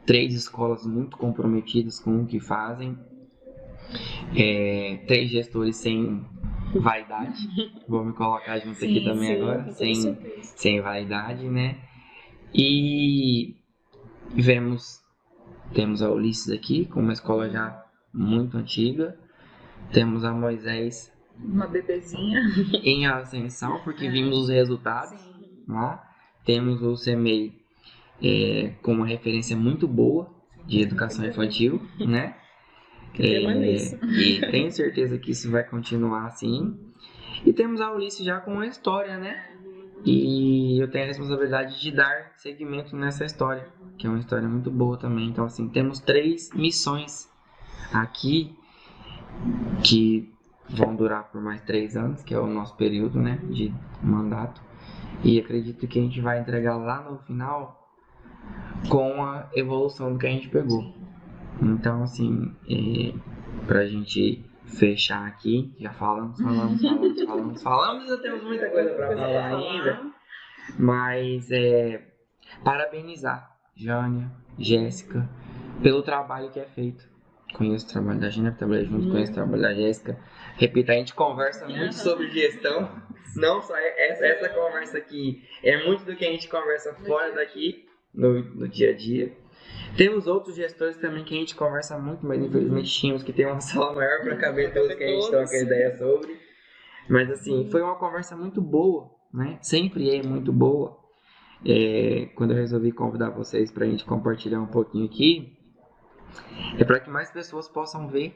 3 escolas muito comprometidas com o que fazem. 3 gestores sem vaidade. Vou me colocar junto aqui também agora. Sem vaidade, né? E temos a Ulisses aqui, com uma escola já muito antiga. Temos a Moisés, uma bebezinha em ascensão, porque vimos os resultados. Né? Temos o CEMEI com uma referência muito boa de educação infantil, né? E tenho certeza que isso vai continuar assim. E temos a Ulisses já com uma história, né? E eu tenho a responsabilidade de dar seguimento nessa história, que é uma história muito boa também. Então, assim, temos 3 missões aqui que vão durar por mais 3 anos, que é o nosso período, né, de mandato. E acredito que a gente vai entregar lá no final com a evolução do que a gente pegou. Então, assim, pra gente fechar aqui, já falamos, já temos muita coisa pra falar ainda, mas parabenizar Jânia, Jéssica, pelo trabalho que é feito. Conheço o trabalho da Jânia, trabalhei junto, conheço o trabalho da Jéssica. Repito, a gente conversa muito sobre gestão, não só essa conversa aqui, é muito do que a gente conversa fora daqui, no dia a dia. Temos outros gestores também que a gente conversa muito, mas infelizmente tínhamos que ter uma sala maior para caber todos que a gente troca ideia sobre. Mas assim, foi uma conversa muito boa, né? Sempre é muito boa. Quando eu resolvi convidar vocês para a gente compartilhar um pouquinho aqui, é para que mais pessoas possam ver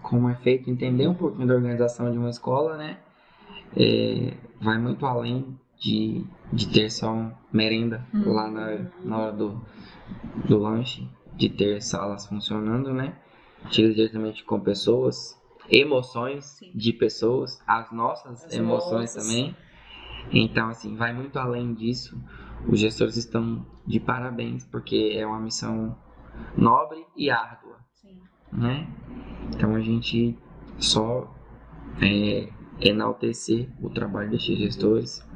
como é feito, entender um pouquinho da organização de uma escola, né? Vai muito além de ter só merenda lá na hora do lanche, de ter salas funcionando, né? Chega diretamente com pessoas, emoções de pessoas, as nossas emoções também. Então, assim, vai muito além disso. Os gestores estão de parabéns, porque é uma missão nobre e árdua, né? Então, a gente só enaltecer o trabalho desses gestores.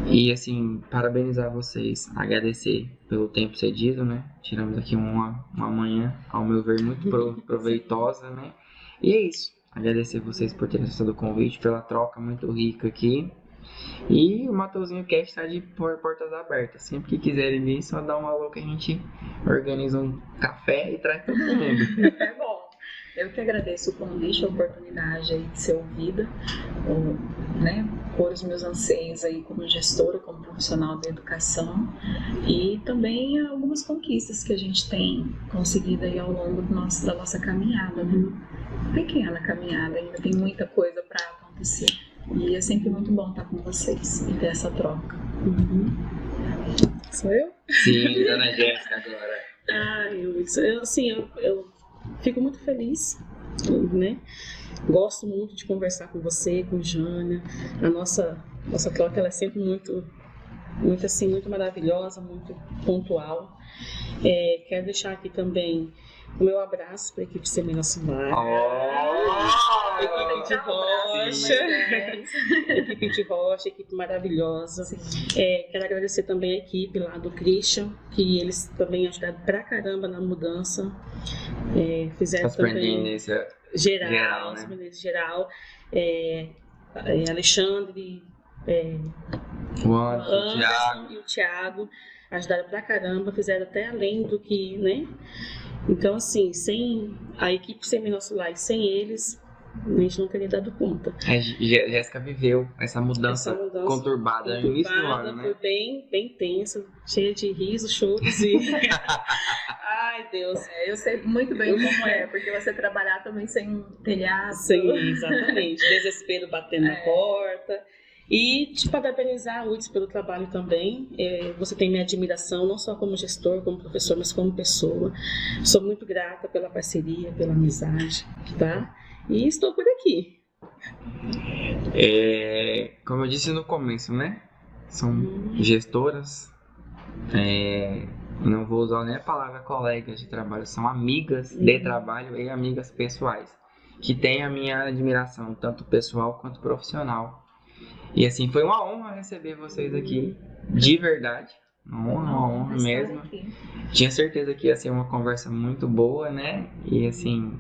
E assim, parabenizar vocês, agradecer pelo tempo cedido, né? Tiramos aqui uma manhã, ao meu ver, muito proveitosa, né? E é isso, agradecer vocês por terem aceitado o convite, pela troca muito rica aqui. E o Mateuzinho Cast está de portas abertas. Sempre que quiserem vir, só dá um alô que a gente organiza um café e traz todo mundo. É bom. Eu que agradeço o convite, a oportunidade aí de ser ouvida, né, por os meus anseios aí como gestora, como profissional da educação, e também algumas conquistas que a gente tem conseguido aí ao longo da nossa caminhada, né? Pequena caminhada, ainda tem muita coisa para acontecer. E é sempre muito bom estar com vocês e ter essa troca. Sou eu? Sim, dona Jéssica agora. Eu fico muito feliz, né? Gosto muito de conversar com você, com Jânia. A nossa troca ela é sempre muito assim, muito maravilhosa, muito pontual. Quero deixar aqui também o meu abraço para a equipe Semeia Nosso Lar. Equipe de Rocha. Equipe de Rocha, equipe maravilhosa. Quero agradecer também a equipe lá do Christian, que eles também ajudaram pra caramba na mudança. Fizeram também geral, né? Alexandre, o Anderson e o Thiago ajudaram pra caramba, fizeram até além do que, né? Então, assim, sem a equipe Semeia Nosso Lar e sem eles, a gente não teria dado conta. Jéssica viveu essa mudança conturbada no início do ano, né? Foi bem tensa, cheia de risos, choros e... Ai, Deus. Eu sei muito bem como é, porque você trabalhar também sem um telhado. Sim, exatamente. Desespero batendo na porta. E te parabenizar, Uds, pelo trabalho também. Você tem minha admiração, não só como gestor, como professor, mas como pessoa. Sou muito grata pela parceria, pela amizade, tá? E estou por aqui. Como eu disse no começo, né? São gestoras. Não vou usar nem a palavra colegas de trabalho, são amigas de trabalho e amigas pessoais. Que têm a minha admiração, tanto pessoal quanto profissional. E assim, foi uma honra receber vocês aqui, de verdade. Uma honra mesmo. Tinha certeza que ia ser uma conversa muito boa, né? E assim,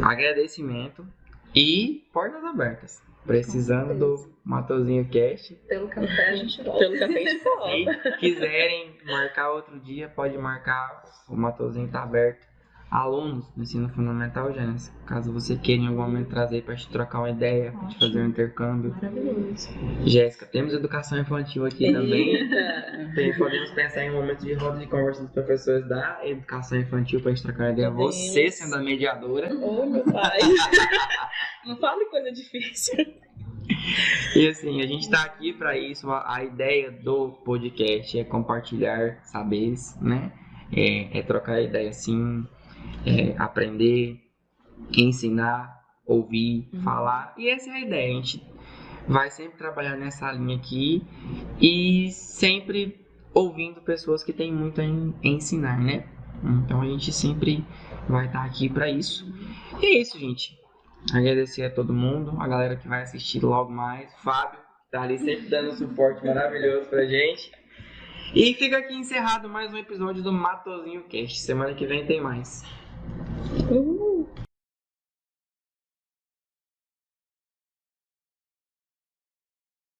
agradecimento e portas abertas. Precisando do Mateuzinho Cast. Pelo café a gente volta. Pelo café a gente volta. Se quiserem marcar outro dia, pode marcar. O Mateuzinho tá aberto. Alunos do ensino fundamental, Jânia, caso você queira em algum momento trazer para te trocar uma ideia, para te fazer um intercâmbio. Maravilhoso. Jéssica, temos educação infantil aqui também. Podemos pensar em um momento de roda de conversa dos professores da educação infantil para te trocar uma ideia. Você sendo a mediadora. Ô, meu pai. Não fale coisa difícil. E assim, a gente tá aqui para isso. A ideia do podcast é compartilhar saberes, né? É trocar ideia assim, aprender, ensinar, ouvir, falar. E essa é a ideia. A gente vai sempre trabalhar nessa linha aqui e sempre ouvindo pessoas que têm muito a ensinar, né? Então a gente sempre vai estar aqui para isso. E é isso, gente. Agradecer a todo mundo, a galera que vai assistir logo mais. O Fábio, que tá ali sempre dando um suporte maravilhoso pra gente. E fica aqui encerrado mais um episódio do Matosinho Cast. Semana que vem tem mais.